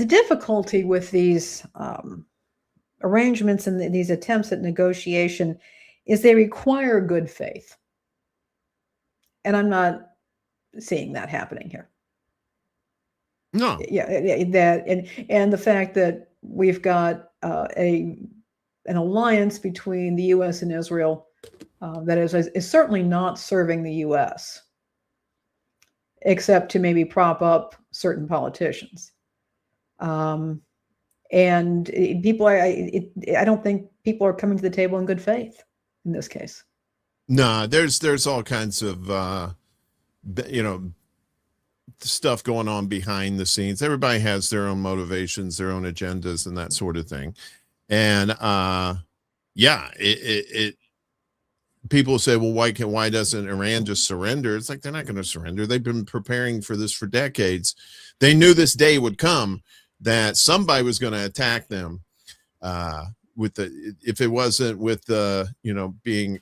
difficulty with these arrangements and these attempts at negotiation is they require good faith. And I'm not seeing that happening here. No. Yeah, that and the fact that we've got an alliance between the U.S. and Israel that is certainly not serving the U.S. except to maybe prop up certain politicians. And people, I don't think people are coming to the table in good faith in this case. No, there's all kinds of stuff going on behind the scenes. Everybody has their own motivations, their own agendas, and that sort of thing. And people say, well, why doesn't Iran just surrender? It's like they're not going to surrender. They've been preparing for this for decades. They knew this day would come that somebody was going to attack them. If it wasn't with being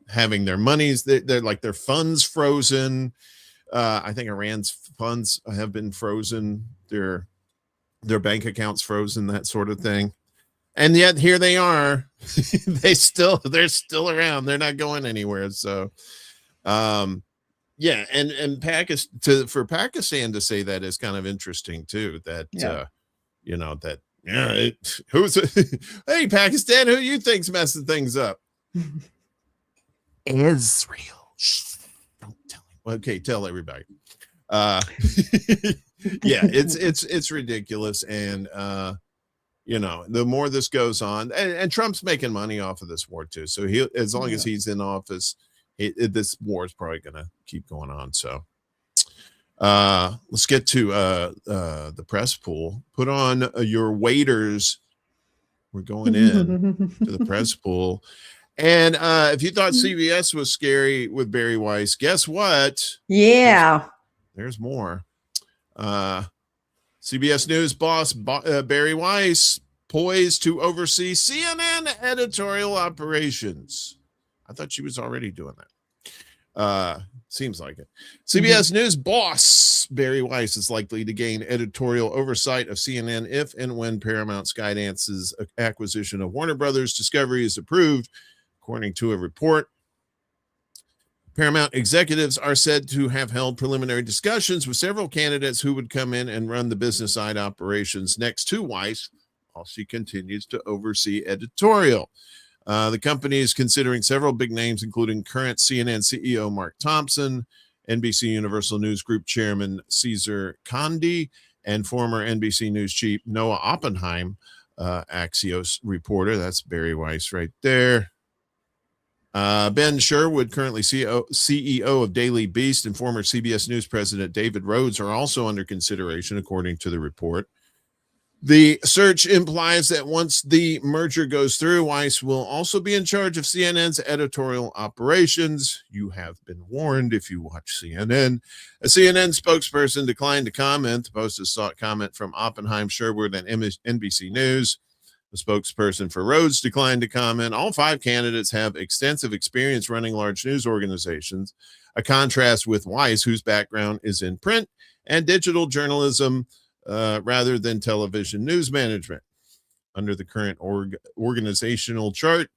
having their monies, they're like their funds frozen. I think Iran's funds have been frozen, their bank accounts frozen, that sort of thing. And yet here they are. they're still around. They're not going anywhere. So, yeah. And for Pakistan to say that is kind of interesting too. That hey, Pakistan, who you think's messing things up? Israel. Don't tell him. Okay, tell everybody. Yeah, it's ridiculous. And the more this goes on, and Trump's making money off of this war too. So as long as he's in office, this war is probably going to keep going on. So let's get to the press pool. Put on your waders. We're going in to the press pool. And if you thought CBS was scary with Barry Weiss, guess what? Yeah. There's more. CBS News boss Barry Weiss poised to oversee CNN editorial operations. I thought she was already doing that. Seems like it. CBS News boss Barry Weiss is likely to gain editorial oversight of CNN if and when Paramount Skydance's acquisition of Warner Brothers Discovery is approved, according to a report. Paramount executives are said to have held preliminary discussions with several candidates who would come in and run the business side operations next to Weiss while she continues to oversee editorial. The company is considering several big names, including current CNN CEO Mark Thompson, NBC Universal News Group Chairman Cesar Condi, and former NBC News chief Noah Oppenheim, Axios reporter. That's Barry Weiss right there. Ben Sherwood, currently CEO of Daily Beast, and former CBS News president David Rhodes are also under consideration, according to the report. The search implies that once the merger goes through, Weiss will also be in charge of CNN's editorial operations. You have been warned if you watch CNN. A CNN spokesperson declined to comment. The Post has sought comment from Oppenheim, Sherwood, and NBC News. The spokesperson for Rhodes declined to comment. All five candidates have extensive experience running large news organizations, a contrast with Weiss, whose background is in print and digital journalism. rather than television news management. Under the current organizational chart,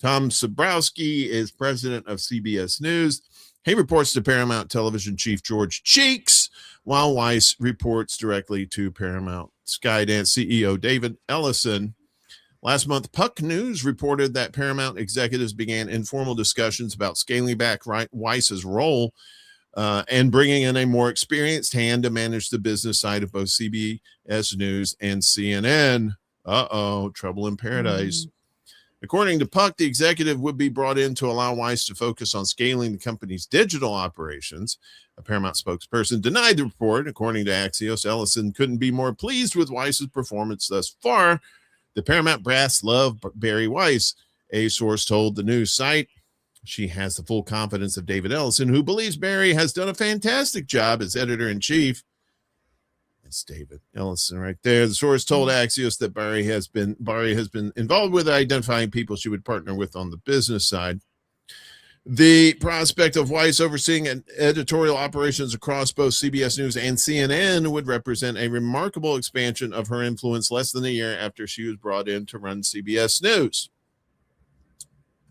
Tom Sabrowski is president of CBS News. He reports to Paramount Television chief George Cheeks, while Weiss reports directly to Paramount Skydance CEO David Ellison. Last month, Puck News reported that Paramount executives began informal discussions about scaling back Weiss's role and bringing in a more experienced hand to manage the business side of both CBS News and CNN. Trouble in paradise. According to Puck, the executive would be brought in to allow Weiss to focus on scaling the company's digital operations. A Paramount spokesperson denied the report. According to Axios, Ellison couldn't be more pleased with Weiss's performance thus far. The Paramount brass love Barry Weiss, a source told the news site. She has the full confidence of David Ellison, who believes Barry has done a fantastic job as editor-in-chief. That's David Ellison right there. The source told Axios that Barry has been involved with identifying people she would partner with on the business side. The prospect of Weiss overseeing editorial operations across both CBS News and CNN would represent a remarkable expansion of her influence less than a year after she was brought in to run CBS News.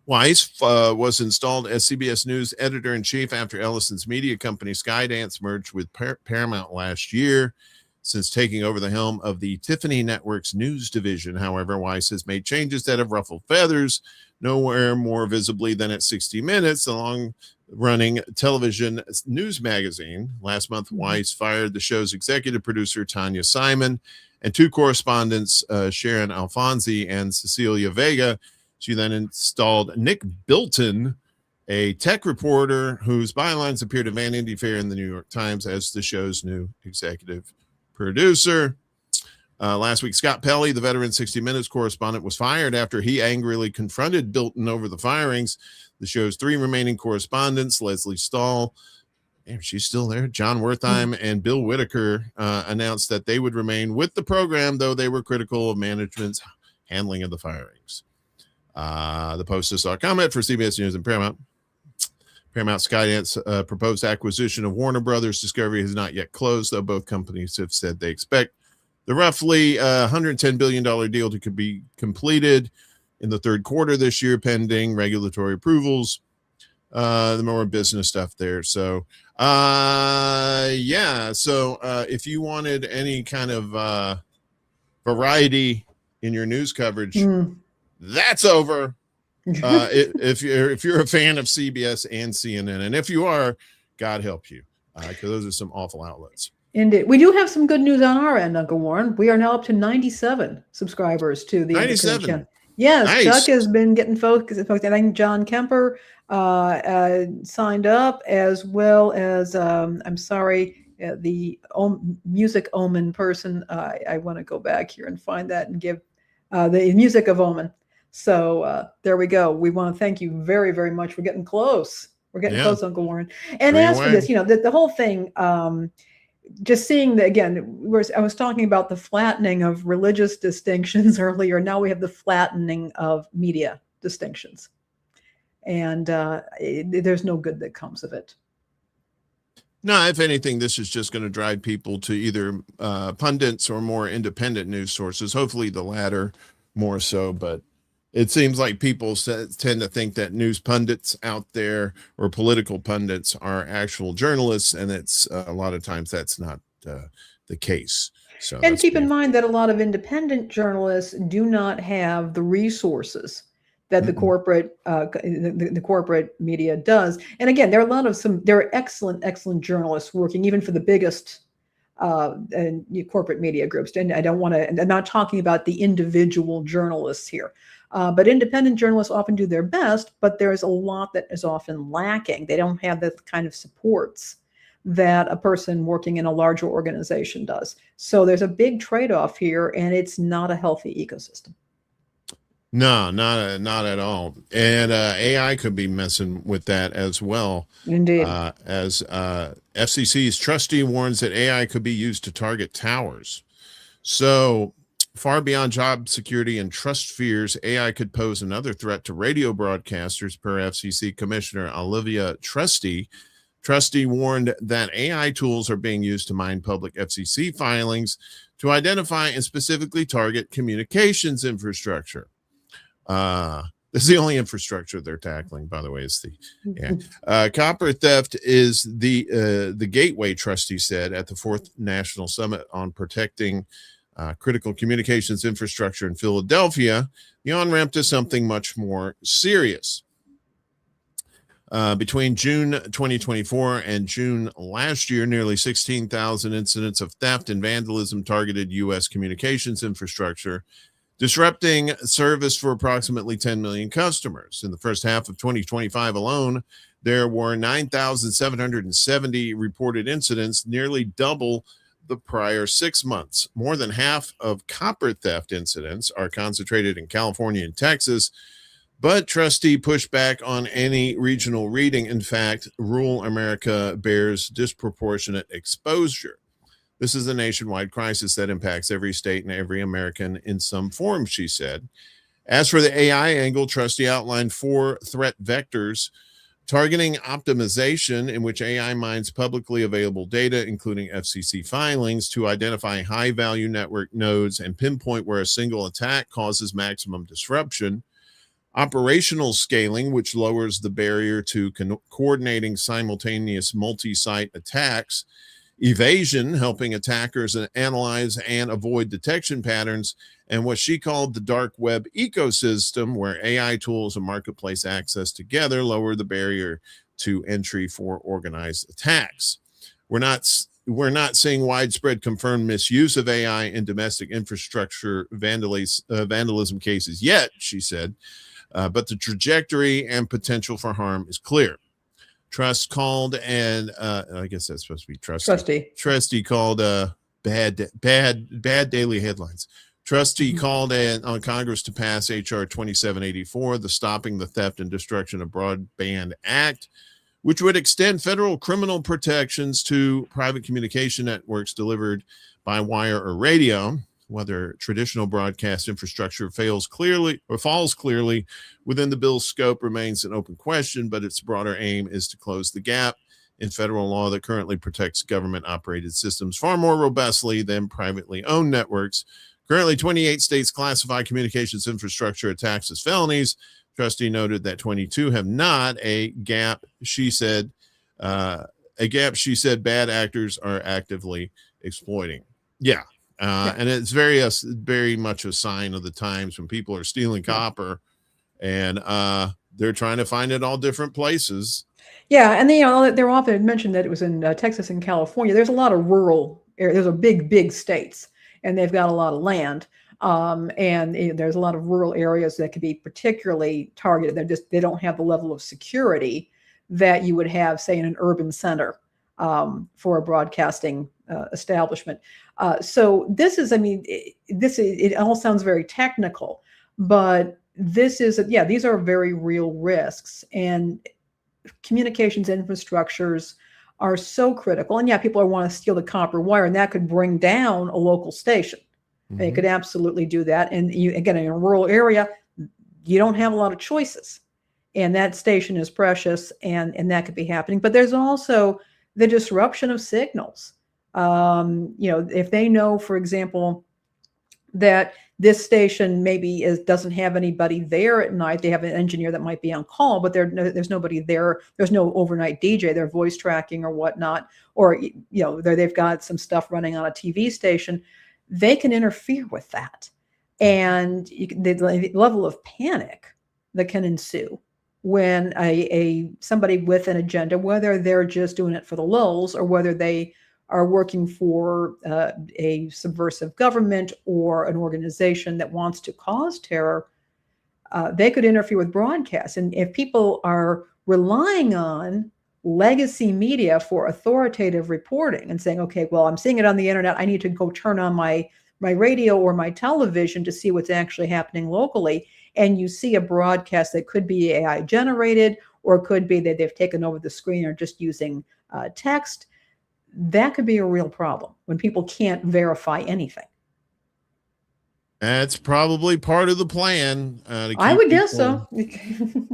Weiss was installed as CBS News editor-in-chief after Ellison's media company Skydance merged with Paramount last year. Since taking over the helm of the Tiffany Network's news division, however, Weiss has made changes that have ruffled feathers, nowhere more visibly than at 60 Minutes, the long-running television news magazine. Last month, Weiss fired the show's executive producer, Tanya Simon, and two correspondents, Sharon Alfonsi and Cecilia Vega. She then installed Nick Bilton, a tech reporter whose bylines appeared at Vanity Fair in the New York Times, as the show's new executive producer. Last week, Scott Pelley, the veteran 60 Minutes correspondent, was fired after he angrily confronted Bilton over the firings. The show's three remaining correspondents, Leslie Stahl, she's still there, John Wertheim, and Bill Whitaker, announced that they would remain with the program, though they were critical of management's handling of the firings. The Post saw a comment for CBS News and Paramount. Paramount Skydance proposed acquisition of Warner Brothers Discovery has not yet closed, though both companies have said they expect the roughly $110 billion deal to be completed in the third quarter this year, pending regulatory approvals. The more business stuff there. So, if you wanted any kind of variety in your news coverage, that's over. If you're a fan of CBS and CNN, and if you are, God help you, because those are some awful outlets. Indeed. We do have some good news on our end, Uncle Warren. We are now up to 97 subscribers to the 97. channel. Yes, Nice. Chuck has been getting focused. I think John Kemper signed up, as well as the music omen person. I want to go back here and find that and give the music of omen. So there we go. We want to thank you very, very much. We're getting close. We're getting close, Uncle Warren. And as for this, the whole thing, just seeing that again, I was talking about the flattening of religious distinctions earlier. Now we have the flattening of media distinctions. And there's no good that comes of it. No, if anything, this is just going to drive people to either pundits or more independent news sources. Hopefully the latter more so, but it seems like people tend to think that news pundits out there or political pundits are actual journalists, and it's a lot of times that's not the case. So, and keep in mind that a lot of independent journalists do not have the resources that the corporate the corporate media does. And again, there are excellent journalists working even for the biggest corporate media groups. And I'm not talking about the individual journalists here. But independent journalists often do their best, but there's a lot that is often lacking. They don't have the kind of supports that a person working in a larger organization does. So there's a big trade-off here, and it's not a healthy ecosystem. No, not at all. And AI could be messing with that as well. Indeed. As FCC's trustee warns that AI could be used to target towers. So far beyond job security and trust fears, AI could pose another threat to radio broadcasters, per FCC Commissioner Olivia Trusty. Trustee warned that AI tools are being used to mine public FCC filings to identify and specifically target communications infrastructure. This is the only infrastructure they're tackling, by the way. Is the copper theft is the gateway, trustee said at the 4th National Summit on Protecting Critical Communications Infrastructure in Philadelphia, the on-ramp to something much more serious. Between June 2024 and June last year, nearly 16,000 incidents of theft and vandalism targeted U.S. communications infrastructure, disrupting service for approximately 10 million customers. In the first half of 2025 alone, there were 9,770 reported incidents, nearly double the prior 6 months. More than half of copper theft incidents are concentrated in California and Texas, but trustee pushed back on any regional reading. In fact, rural America bears disproportionate exposure. This is a nationwide crisis that impacts every state and every American in some form, she said. As for the AI angle, trustee outlined 4 threat vectors targeting optimization, in which AI mines publicly available data, including FCC filings, to identify high-value network nodes and pinpoint where a single attack causes maximum disruption. Operational scaling, which lowers the barrier to coordinating simultaneous multi-site attacks. Evasion, helping attackers analyze and avoid detection patterns. And what she called the dark web ecosystem, where AI tools and marketplace access together lower the barrier to entry for organized attacks. We're not seeing widespread confirmed misuse of AI in domestic infrastructure vandalism cases yet, she said, but the trajectory and potential for harm is clear. Trust called, and I guess that's supposed to be trustee. Trustee called bad daily headlines. Trustee called on Congress to pass H.R. 2784, the Stopping the Theft and Destruction of Broadband Act, which would extend federal criminal protections to private communication networks delivered by wire or radio. Whether traditional broadcast infrastructure falls clearly within the bill's scope remains an open question, but its broader aim is to close the gap in federal law that currently protects government-operated systems far more robustly than privately owned networks. Currently, 28 states classify communications infrastructure attacks as felonies. Trustee noted that 22 have not. A gap, she said, bad actors are actively exploiting. Yeah. And it's very much a sign of the times when people are stealing copper, and they're trying to find it all different places. Yeah, and they're often mentioned that it was in Texas and California. There's a lot of rural areas. There's a big states, and they've got a lot of land. And there's a lot of rural areas that could be particularly targeted. They don't have the level of security that you would have, say, in an urban center for a broadcasting establishment. So this is, it all sounds very technical, but these are very real risks, and communications infrastructures are so critical. And people want to steal the copper wire, and that could bring down a local station. Mm-hmm. They could absolutely do that. And again, in a rural area, you don't have a lot of choices, and that station is precious, and that could be happening. But there's also the disruption of signals. If they know, for example, that this station maybe doesn't have anybody there at night, they have an engineer that might be on call, but there's nobody there. There's no overnight DJ. They're voice tracking or whatnot, or they've got some stuff running on a TV station. They can interfere with that, and the level of panic that can ensue when somebody with an agenda, whether they're just doing it for the lulz or whether they are working for a subversive government or an organization that wants to cause terror, they could interfere with broadcasts. And if people are relying on legacy media for authoritative reporting and saying, okay, well, I'm seeing it on the internet, I need to go turn on my radio or my television to see what's actually happening locally, and you see a broadcast that could be AI generated, or it could be that they've taken over the screen or just using text, that could be a real problem when people can't verify anything. That's probably part of the plan. I would guess so.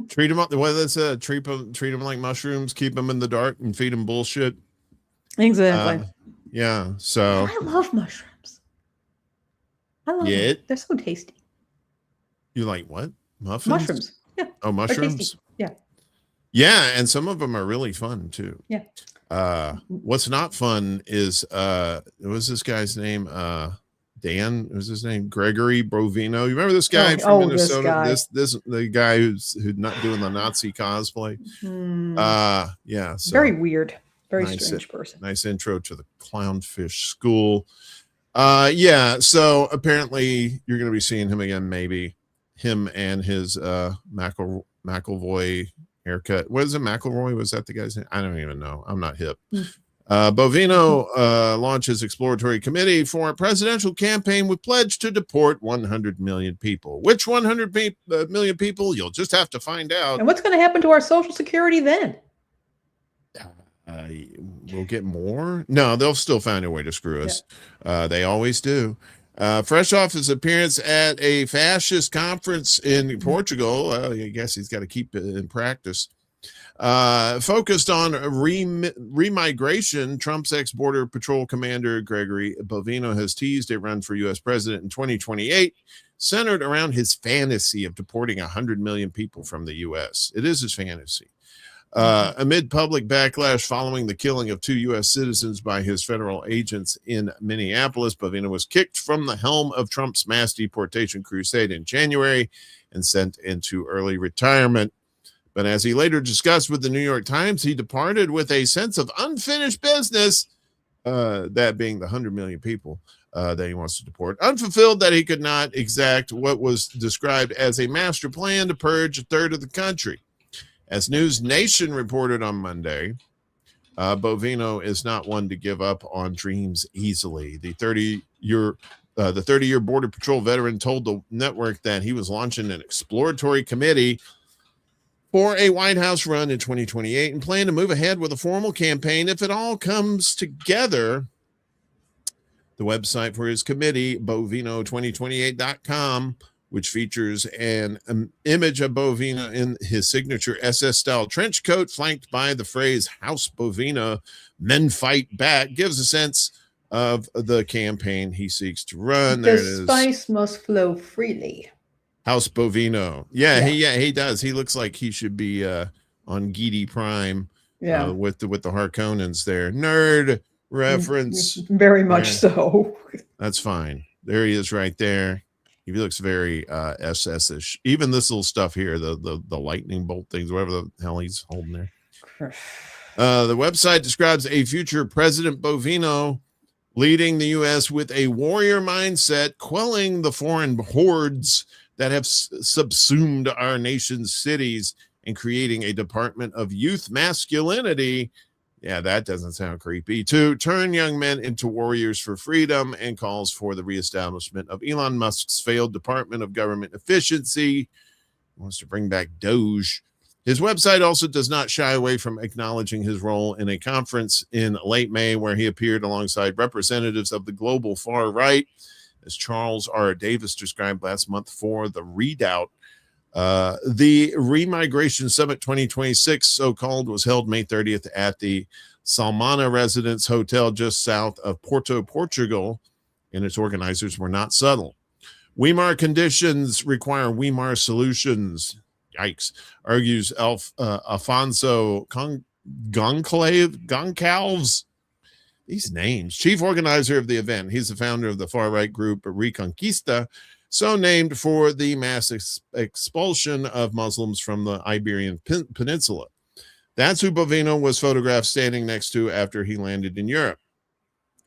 Treat them up. What that's treat them like mushrooms. Keep them in the dark and feed them bullshit. Exactly. Yeah. So I love mushrooms. I love them. They're so tasty. You like what? Muffins? Mushrooms. Yeah. Oh, mushrooms. Yeah. Yeah, and some of them are really fun too. Yeah. What's not fun is what was this guy's name? Dan, was his name Gregory Bovino? You remember this guy from Minnesota? This the guy who's not doing the Nazi cosplay. Yeah, so very weird, very strange person. Nice intro to the clownfish school. Yeah, so apparently you're going to be seeing him again, maybe him and his McElroy haircut. What is it? McElroy? Was that the guy's name? I don't even know. I'm not hip. Bovino launches exploratory committee for a presidential campaign with pledge to deport 100 million people. Which 100 million people? You'll just have to find out. And what's going to happen to our Social Security then? We'll get more. No, they'll still find a way to screw us. Yeah. They always do. Fresh off his appearance at a fascist conference in Portugal, I guess he's got to keep it in practice. Focused on remigration, Trump's ex-border patrol commander Gregory Bovino has teased a run for U.S. president in 2028, centered around his fantasy of deporting 100 million people from the U.S. It is his fantasy. Amid public backlash following the killing of 2 U.S. citizens by his federal agents in Minneapolis, Bovino was kicked from the helm of Trump's mass deportation crusade in January and sent into early retirement. But as he later discussed with the New York Times, he departed with a sense of unfinished business, that being the 100 million people that he wants to deport, unfulfilled that he could not exact what was described as a master plan to purge a third of the country. As News Nation reported on Monday, Bovino is not one to give up on dreams easily. The 30-year Border Patrol veteran told the network that he was launching an exploratory committee for a White House run in 2028 and plan to move ahead with a formal campaign if it all comes together. The website for his committee, bovino2028.com, which features an image of Bovino in his signature SS-style trench coat, flanked by the phrase House Bovino, men fight back, gives a sense of the campaign he seeks to run. There it is. The spice must flow freely. House Bovino. Yeah, he does. He looks like he should be on Geedy Prime with the Harkonnens there. Nerd reference. Very much so. That's fine. There he is right there. He looks very SS-ish. Even this little stuff here, the lightning bolt things, whatever the hell he's holding there. The website describes a future President Bovino leading the U.S. with a warrior mindset, quelling the foreign hordes that have subsumed our nation's cities and creating a department of youth masculinity. Yeah, that doesn't sound creepy. To turn young men into warriors for freedom, and calls for the reestablishment of Elon Musk's failed Department of Government Efficiency. He wants to bring back Doge. His website also does not shy away from acknowledging his role in a conference in late May where he appeared alongside representatives of the global far right, as Charles R. Davis described last month for The Redoubt. The Remigration Summit 2026, so-called, was held May 30th at the Salmana Residence Hotel just south of Porto, Portugal, and its organizers were not subtle. Weimar conditions require Weimar solutions. Yikes, argues Afonso Goncalves. These names. Chief organizer of the event. He's the founder of the far-right group Reconquista, so named for the mass expulsion of Muslims from the Iberian Peninsula. That's who Bovino was photographed standing next to after he landed in Europe.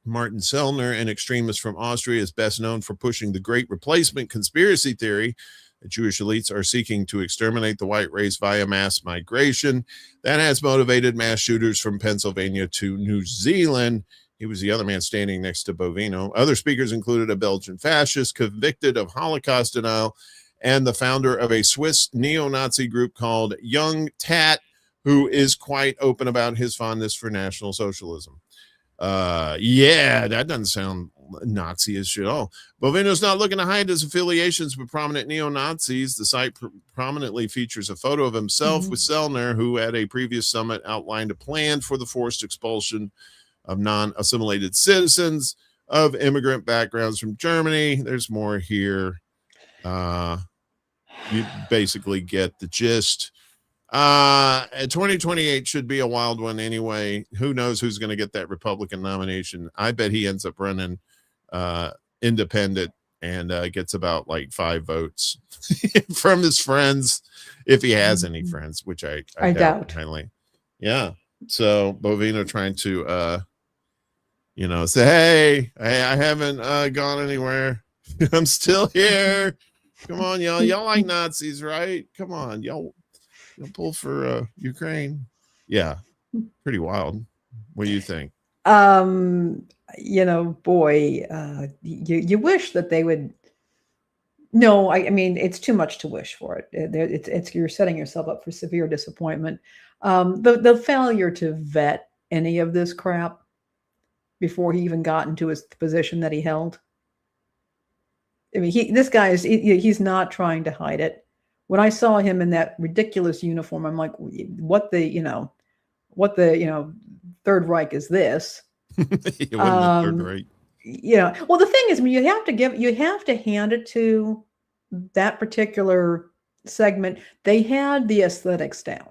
Martin Sellner, an extremist from Austria, is best known for pushing the Great Replacement conspiracy theory that Jewish elites are seeking to exterminate the white race via mass migration. That has motivated mass shooters from Pennsylvania to New Zealand. He was the other man standing next to Bovino. Other speakers included a Belgian fascist convicted of Holocaust denial and the founder of a Swiss neo-Nazi group called Young Tat, who is quite open about his fondness for National Socialism. Yeah, that doesn't sound Nazi-ish at all. Bovino's not looking to hide his affiliations with prominent neo-Nazis. The site prominently features a photo of himself with Sellner, who at a previous summit outlined a plan for the forced expulsion of non-assimilated citizens of immigrant backgrounds from Germany. There's more here. You basically get the gist. 2028 should be a wild one anyway. Who knows who's going to get that Republican nomination? I bet he ends up running independent and gets about like 5 votes from his friends, if he has any friends, which I doubt highly. Yeah. So Bovino trying to say, hey, I haven't gone anywhere. I'm still here. Come on, y'all like Nazis, right? Come on, y'all pull for Ukraine. Yeah, pretty wild. What do you think? You wish that they would. No, I mean, it's too much to wish for it. It's you're setting yourself up for severe disappointment. The failure to vet any of this crap before he even got into his position that he held. I mean, this guy he's not trying to hide it. When I saw him in that ridiculous uniform, I'm like, what the Third Reich is this? It wasn't the Third Reich. Well, the thing is, I mean, you have to hand it to that particular segment. They had the aesthetics down,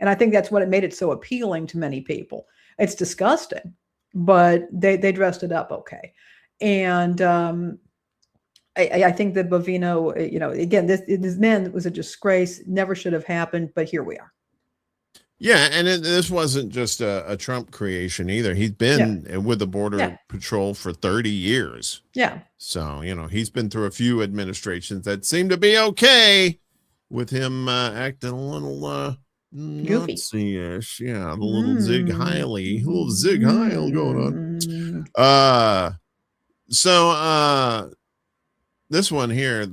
and I think that's what it made it so appealing to many people. It's disgusting, but they dressed it up okay, and I think that Bovino, again, this man was a disgrace, never should have happened, but here we are. Yeah, and this wasn't just a Trump creation either. He's been with the Border Patrol for 30 years. Yeah. So, he's been through a few administrations that seem to be okay with him acting a little goofy. Nazi-ish. Yeah, the little Zig Heil going on. So this one here,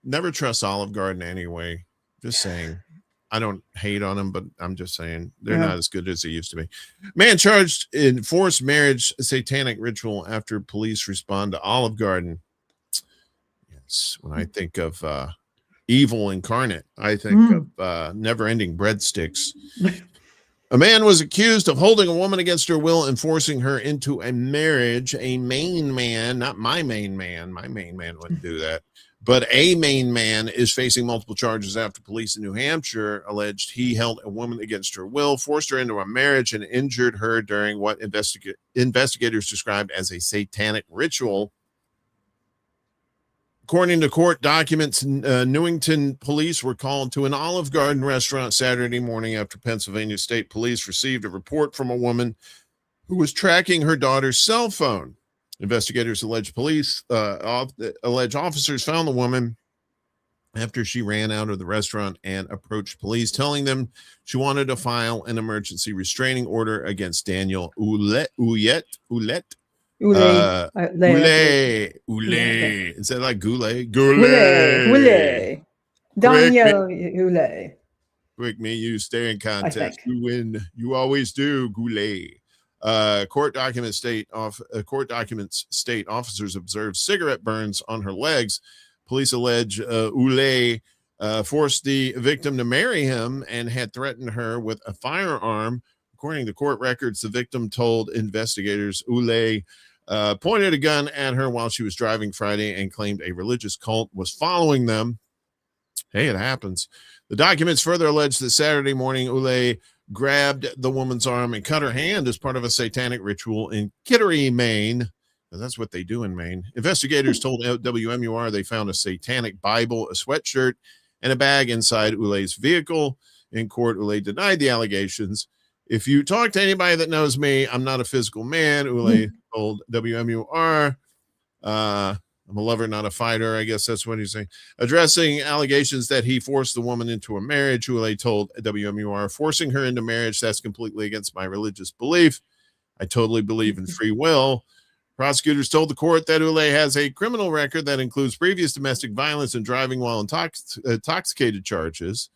never trust Olive Garden anyway. Just saying. I don't hate on them, but I'm just saying they're not as good as they used to be. Man charged in forced marriage satanic ritual after police respond to Olive Garden. Yes, when I think of evil incarnate, I think of never-ending breadsticks. A man was accused of holding a woman against her will and forcing her into a marriage. A main man, not my main man. My main man wouldn't do that. But a main man is facing multiple charges after police in New Hampshire alleged he held a woman against her will, forced her into a marriage, and injured her during what investigators described as a satanic ritual. According to court documents, Newington police were called to an Olive Garden restaurant Saturday morning after Pennsylvania State Police received a report from a woman who was tracking her daughter's cell phone. Investigators allege officers found the woman after she ran out of the restaurant and approached police, telling them she wanted to file an emergency restraining order against Daniel Oulet. Is that like Goulet? Goulet. Daniel Oulet. Quick, me, you stay in contest. You win. You always do, Goulet. Court documents state officers observed cigarette burns on her legs. Police allege Oulet forced the victim to marry him and had threatened her with a firearm. According to court records, the victim told investigators Oulet pointed a gun at her while she was driving Friday and claimed a religious cult was following them. Hey, it happens. The documents further allege that Saturday morning, Oulet grabbed the woman's arm and cut her hand as part of a satanic ritual in Kittery, Maine. Now, that's what they do in Maine. Investigators told WMUR they found a satanic Bible, a sweatshirt, and a bag inside Oulet's vehicle. In court, Oulet denied the allegations. If you talk to anybody that knows me, I'm not a physical man, Oulet told WMUR. I'm a lover, not a fighter. I guess that's what he's saying. Addressing allegations that he forced the woman into a marriage, Oulet told WMUR, forcing her into marriage, that's completely against my religious belief. I totally believe in free will. Prosecutors told the court that Oulet has a criminal record that includes previous domestic violence and driving while intoxicated charges.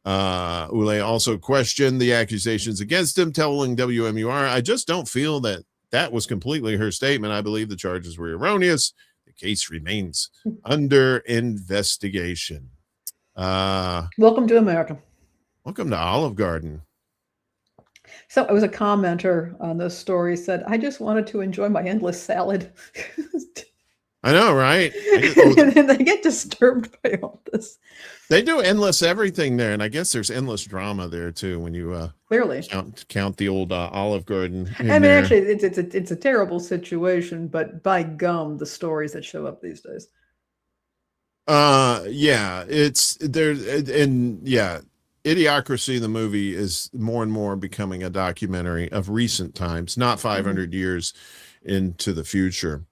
Oulet also questioned the accusations against him, telling WMUR, I just don't feel that That was completely her statement. I believe the charges were erroneous. The case remains under investigation. Welcome to America. Welcome to Olive Garden. So it was a commenter on this story said, I just wanted to enjoy my endless salad. I know, right? And they get disturbed by all this. They do endless everything there, and I guess there's endless drama there too when you clearly count the old Olive Garden. I mean, there. Actually, it's a terrible situation, but by gum, the stories that show up these days. Yeah, it's there, and yeah, Idiocracy, the movie, is more and more becoming a documentary of recent times, not 500 years into the future.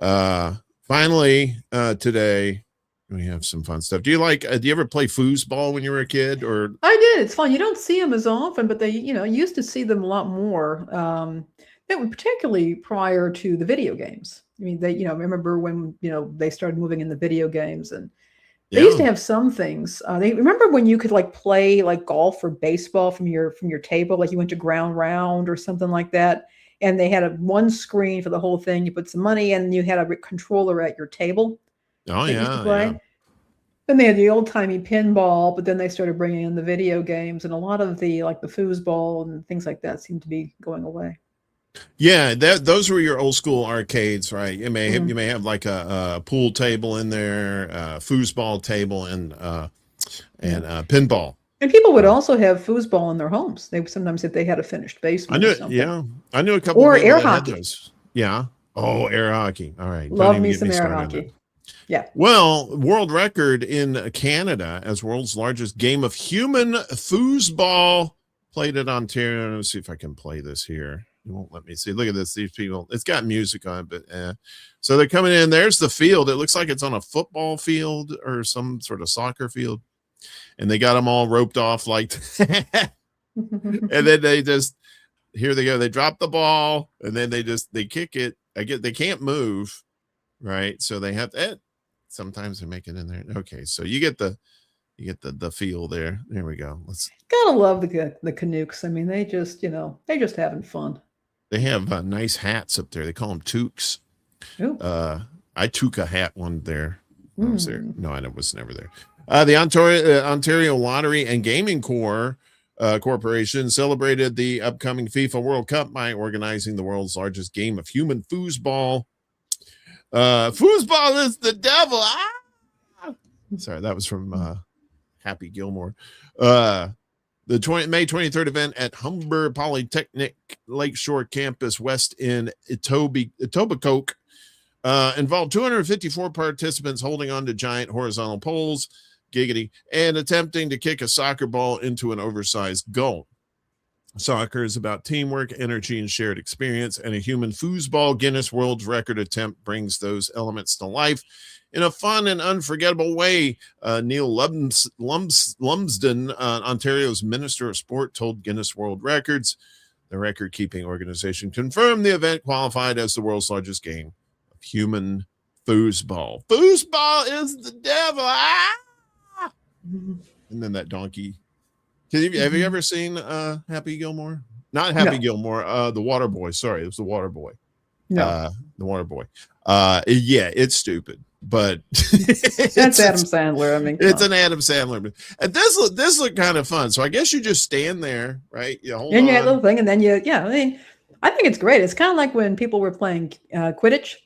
Finally, today we have some fun stuff. Do you ever play foosball when you were a kid? Or I did. It's fun. You don't see them as often, but they, used to see them a lot more. That was particularly prior to the video games. I mean, they, remember when, they started moving in the video games, and they used to have some things. They remember when you could play golf or baseball from your table, like you went to Ground Round or something like that. And they had one screen for the whole thing. You put some money in, and you had a controller at your table. Oh, yeah. Used to play. Yeah. Then they had the old-timey pinball, but then they started bringing in the video games, and a lot of the the foosball and things like that seem to be going away. Yeah, those were your old school arcades, right? You may have like a pool table in there, foosball table, and pinball. And people would also have foosball in their homes. They sometimes, if they had a finished basement. I knew a couple. Or air hockey. Yeah. Oh, air hockey. All right. Love me some air hockey. Yeah. Well, world record in Canada as world's largest game of human foosball, played at Ontario. Let's see if I can play this here. You won't let me see. Look at this. These people, it's got music on, but so they're coming in. There's the field. It looks like it's on a football field or some sort of soccer field. And they got them all roped off like that. And then they just, here they go. They drop the ball, and then they kick it. They can't move, right? So they have to, sometimes they make it in there. Okay, so you get the feel there. There we go. Gotta love the Canucks. I mean, they just, they're just having fun. They have nice hats up there. They call them toques. I took a hat one there. I was there. No, I was never there. The Ontario Lottery and Gaming Corporation celebrated the upcoming FIFA World Cup by organizing the world's largest game of human foosball. Foosball is the devil. Ah! Sorry, that was from Happy Gilmore. The May 23rd event at Humber Polytechnic Lakeshore Campus West in Etobicoke involved 254 participants holding on to giant horizontal poles, giggity, and attempting to kick a soccer ball into an oversized goal. Soccer is about teamwork, energy, and shared experience, and a human foosball Guinness World Record attempt brings those elements to life in a fun and unforgettable way. Neil Lumsden, Ontario's Minister of Sport, told Guinness World Records the record-keeping organization confirmed the event qualified as the world's largest game of human foosball. Foosball is the devil. Ah! And then that donkey. Have you ever seen Happy Gilmore? Not Happy Gilmore, the Water Boy. Sorry, it was the Water Boy. No. The Water Boy. Yeah, it's stupid, but that's Adam Sandler. I mean, it's an Adam Sandler. And this looked kind of fun. So I guess you just stand there, right? You hold and you had a little thing, and then I think it's great. It's kind of like when people were playing Quidditch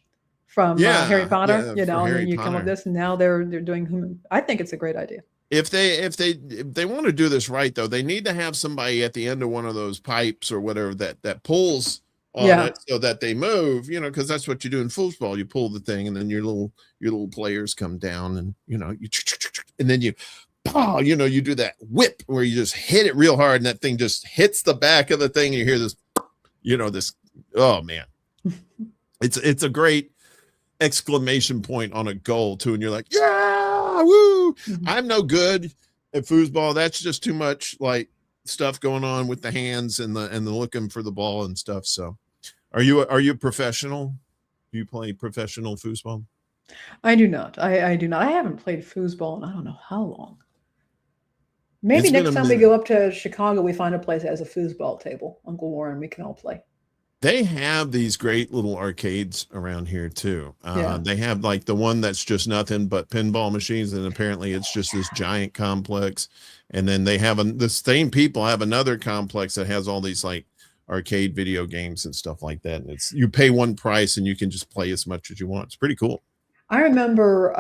from Harry Potter, and then you come up with this, and now they're doing human. I think it's a great idea. If they want to do this right, though, they need to have somebody at the end of one of those pipes or whatever that pulls on it so that they move, because that's what you do in football. You pull the thing, and then your little players come down, and and then you do that whip where you just hit it real hard, and that thing just hits the back of the thing, and you hear this, this. Oh man, it's a great exclamation point on a goal too, and you're like, yeah, woo! I'm no good at foosball. That's just too much stuff going on with the hands and the looking for the ball and stuff. So, are you a professional? Do you play professional foosball? I do not. I do not. I haven't played foosball in I don't know how long. Maybe next time we go up to Chicago, we find a place that has a foosball table, Uncle Warren. We can all play. They have these great little arcades around here too. Yeah. They have like the one that's just nothing but pinball machines, and apparently it's just this giant complex. And then they have the same people have another complex that has all these like arcade video games and stuff like that. And it's you pay one price and you can just play as much as you want. It's pretty cool. I remember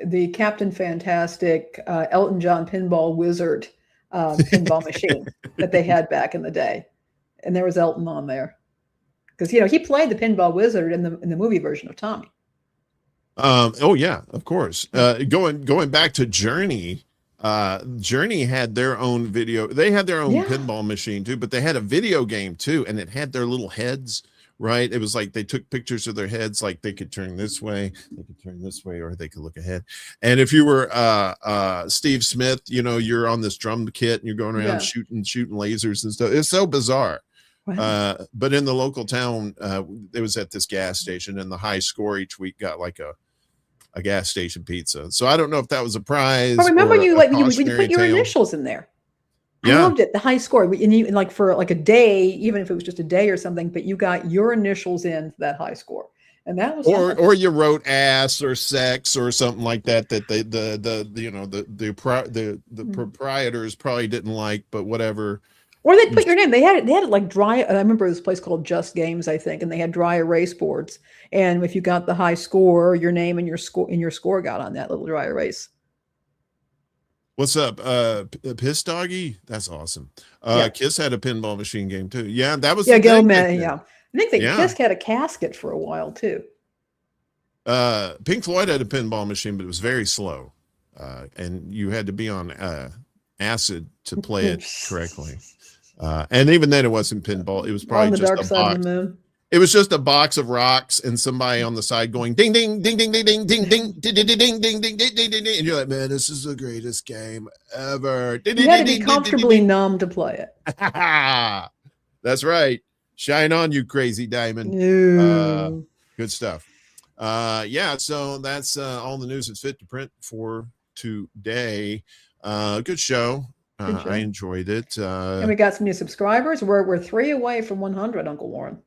the Captain Fantastic Elton John Pinball Wizard pinball machine that they had back in the day, and there was Elton on there because he played the Pinball Wizard in the movie version of Tommy. Oh yeah, of course. Going back to Journey. Journey had their own video. They had their own pinball machine too, but they had a video game too, and it had their little heads. Right, it was like they took pictures of their heads, like they could turn this way, they could turn this way, or they could look ahead. And if you were Steve Smith, you're on this drum kit and you're going around shooting lasers and stuff. It's so bizarre. Wow. But in the local town, it was at this gas station, and the high score each week got like a gas station pizza. So I don't know if that was a prize. I remember you put your initials in there. Yeah. I loved it. The high score, and you like for like a day, even if it was just a day or something, but you got your initials in that high score, and that was or you wrote ass or sex or something like that the proprietors probably didn't like, but whatever. Or they'd put your name. They had it like dry. I remember this place called Just Games, I think, and they had dry erase boards. And if you got the high score, your name and your score got on that little dry erase. What's up, Piss Doggy? That's awesome. Kiss had a pinball machine game too. Yeah, that was I think Kiss had a casket for a while too. Pink Floyd had a pinball machine, but it was very slow, and you had to be on acid to play it correctly. And even then, it wasn't pinball. It was probably just a box. Of the moon. It was just a box of rocks and somebody on the side going ding ding ding ding ding ding ding ding ding ding ding ding ding ding ding ding, and you're like, man, this is the greatest game ever. You had to be comfortably numb to play it. That's right. Shine on, you crazy diamond. Good stuff. So that's all the news that's fit to print for today. Good show. I enjoyed it. And we got some new subscribers. We're 3 away from 100, Uncle Warren.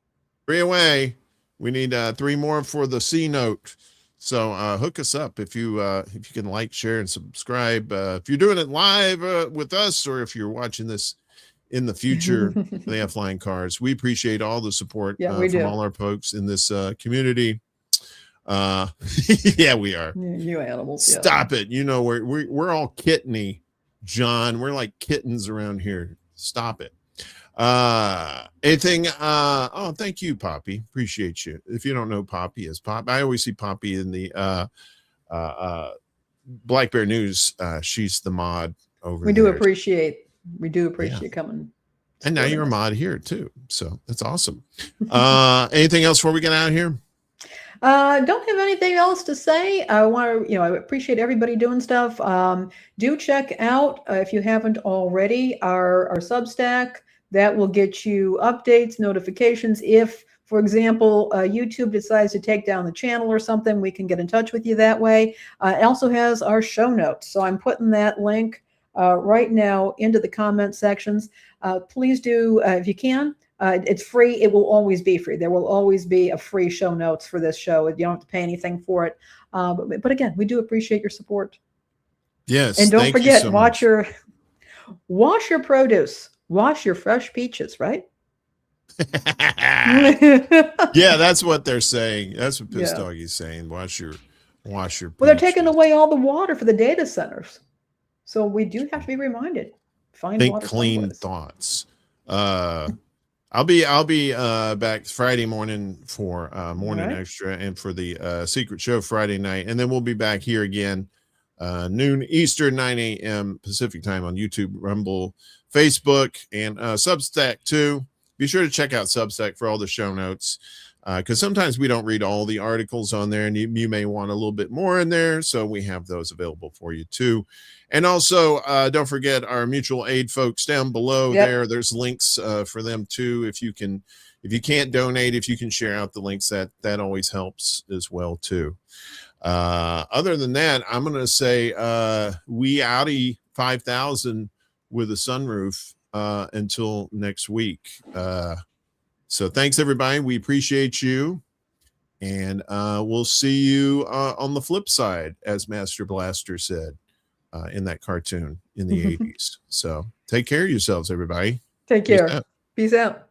3 away. We need 3 more for the C note. So hook us up if you can like, share, and subscribe. If you're doing it live with us, or if you're watching this in the future, they have flying cars. We appreciate all the support from all our folks in this community. Yeah, we are. You animals. Stop it. We're all kitteny, John. We're like kittens around here. Stop it. Anything? Thank you, Poppy. Appreciate you. If you don't know Poppy as Pop, I always see Poppy in the Black Bear News. She's the mod over there. We do appreciate coming. And now you're a mod here too. So that's awesome. Anything else before we get out of here? Don't have anything else to say. I want to, I appreciate everybody doing stuff. Do check out, if you haven't already, our Substack. That will get you updates, notifications. If, for example, YouTube decides to take down the channel or something, we can get in touch with you that way. It also has our show notes. So I'm putting that link right now into the comment sections. Please do, if you can. It's free. It will always be free. There will always be a free show notes for this show. You don't have to pay anything for it. But again, we do appreciate your support. Yes. And don't forget, wash your produce. Wash your fresh peaches, right? Yeah, that's what they're saying. That's what Piss Doggy's saying. Wash your peaches. Well, they're taking away all the water for the data centers. So we do have to be reminded. Think clean thoughts. I'll be back Friday morning for morning extra and for the secret show Friday night, and then we'll be back here again noon Eastern, 9 a.m. Pacific time on YouTube, Rumble, Facebook, and Substack too. Be sure to check out Substack for all the show notes, because sometimes we don't read all the articles on there, and you may want a little bit more in there, so we have those available for you too. And also, don't forget our mutual aid folks down below there. There's links for them too. If you can't donate, if you can share out the links, that always helps as well too. Other than that, I'm going to say we outie 5,000 with a sunroof until next week. So thanks, everybody. We appreciate you. And we'll see you on the flip side, as Master Blaster said in that cartoon in the 80s. So take care of yourselves, everybody. Take care. Peace out.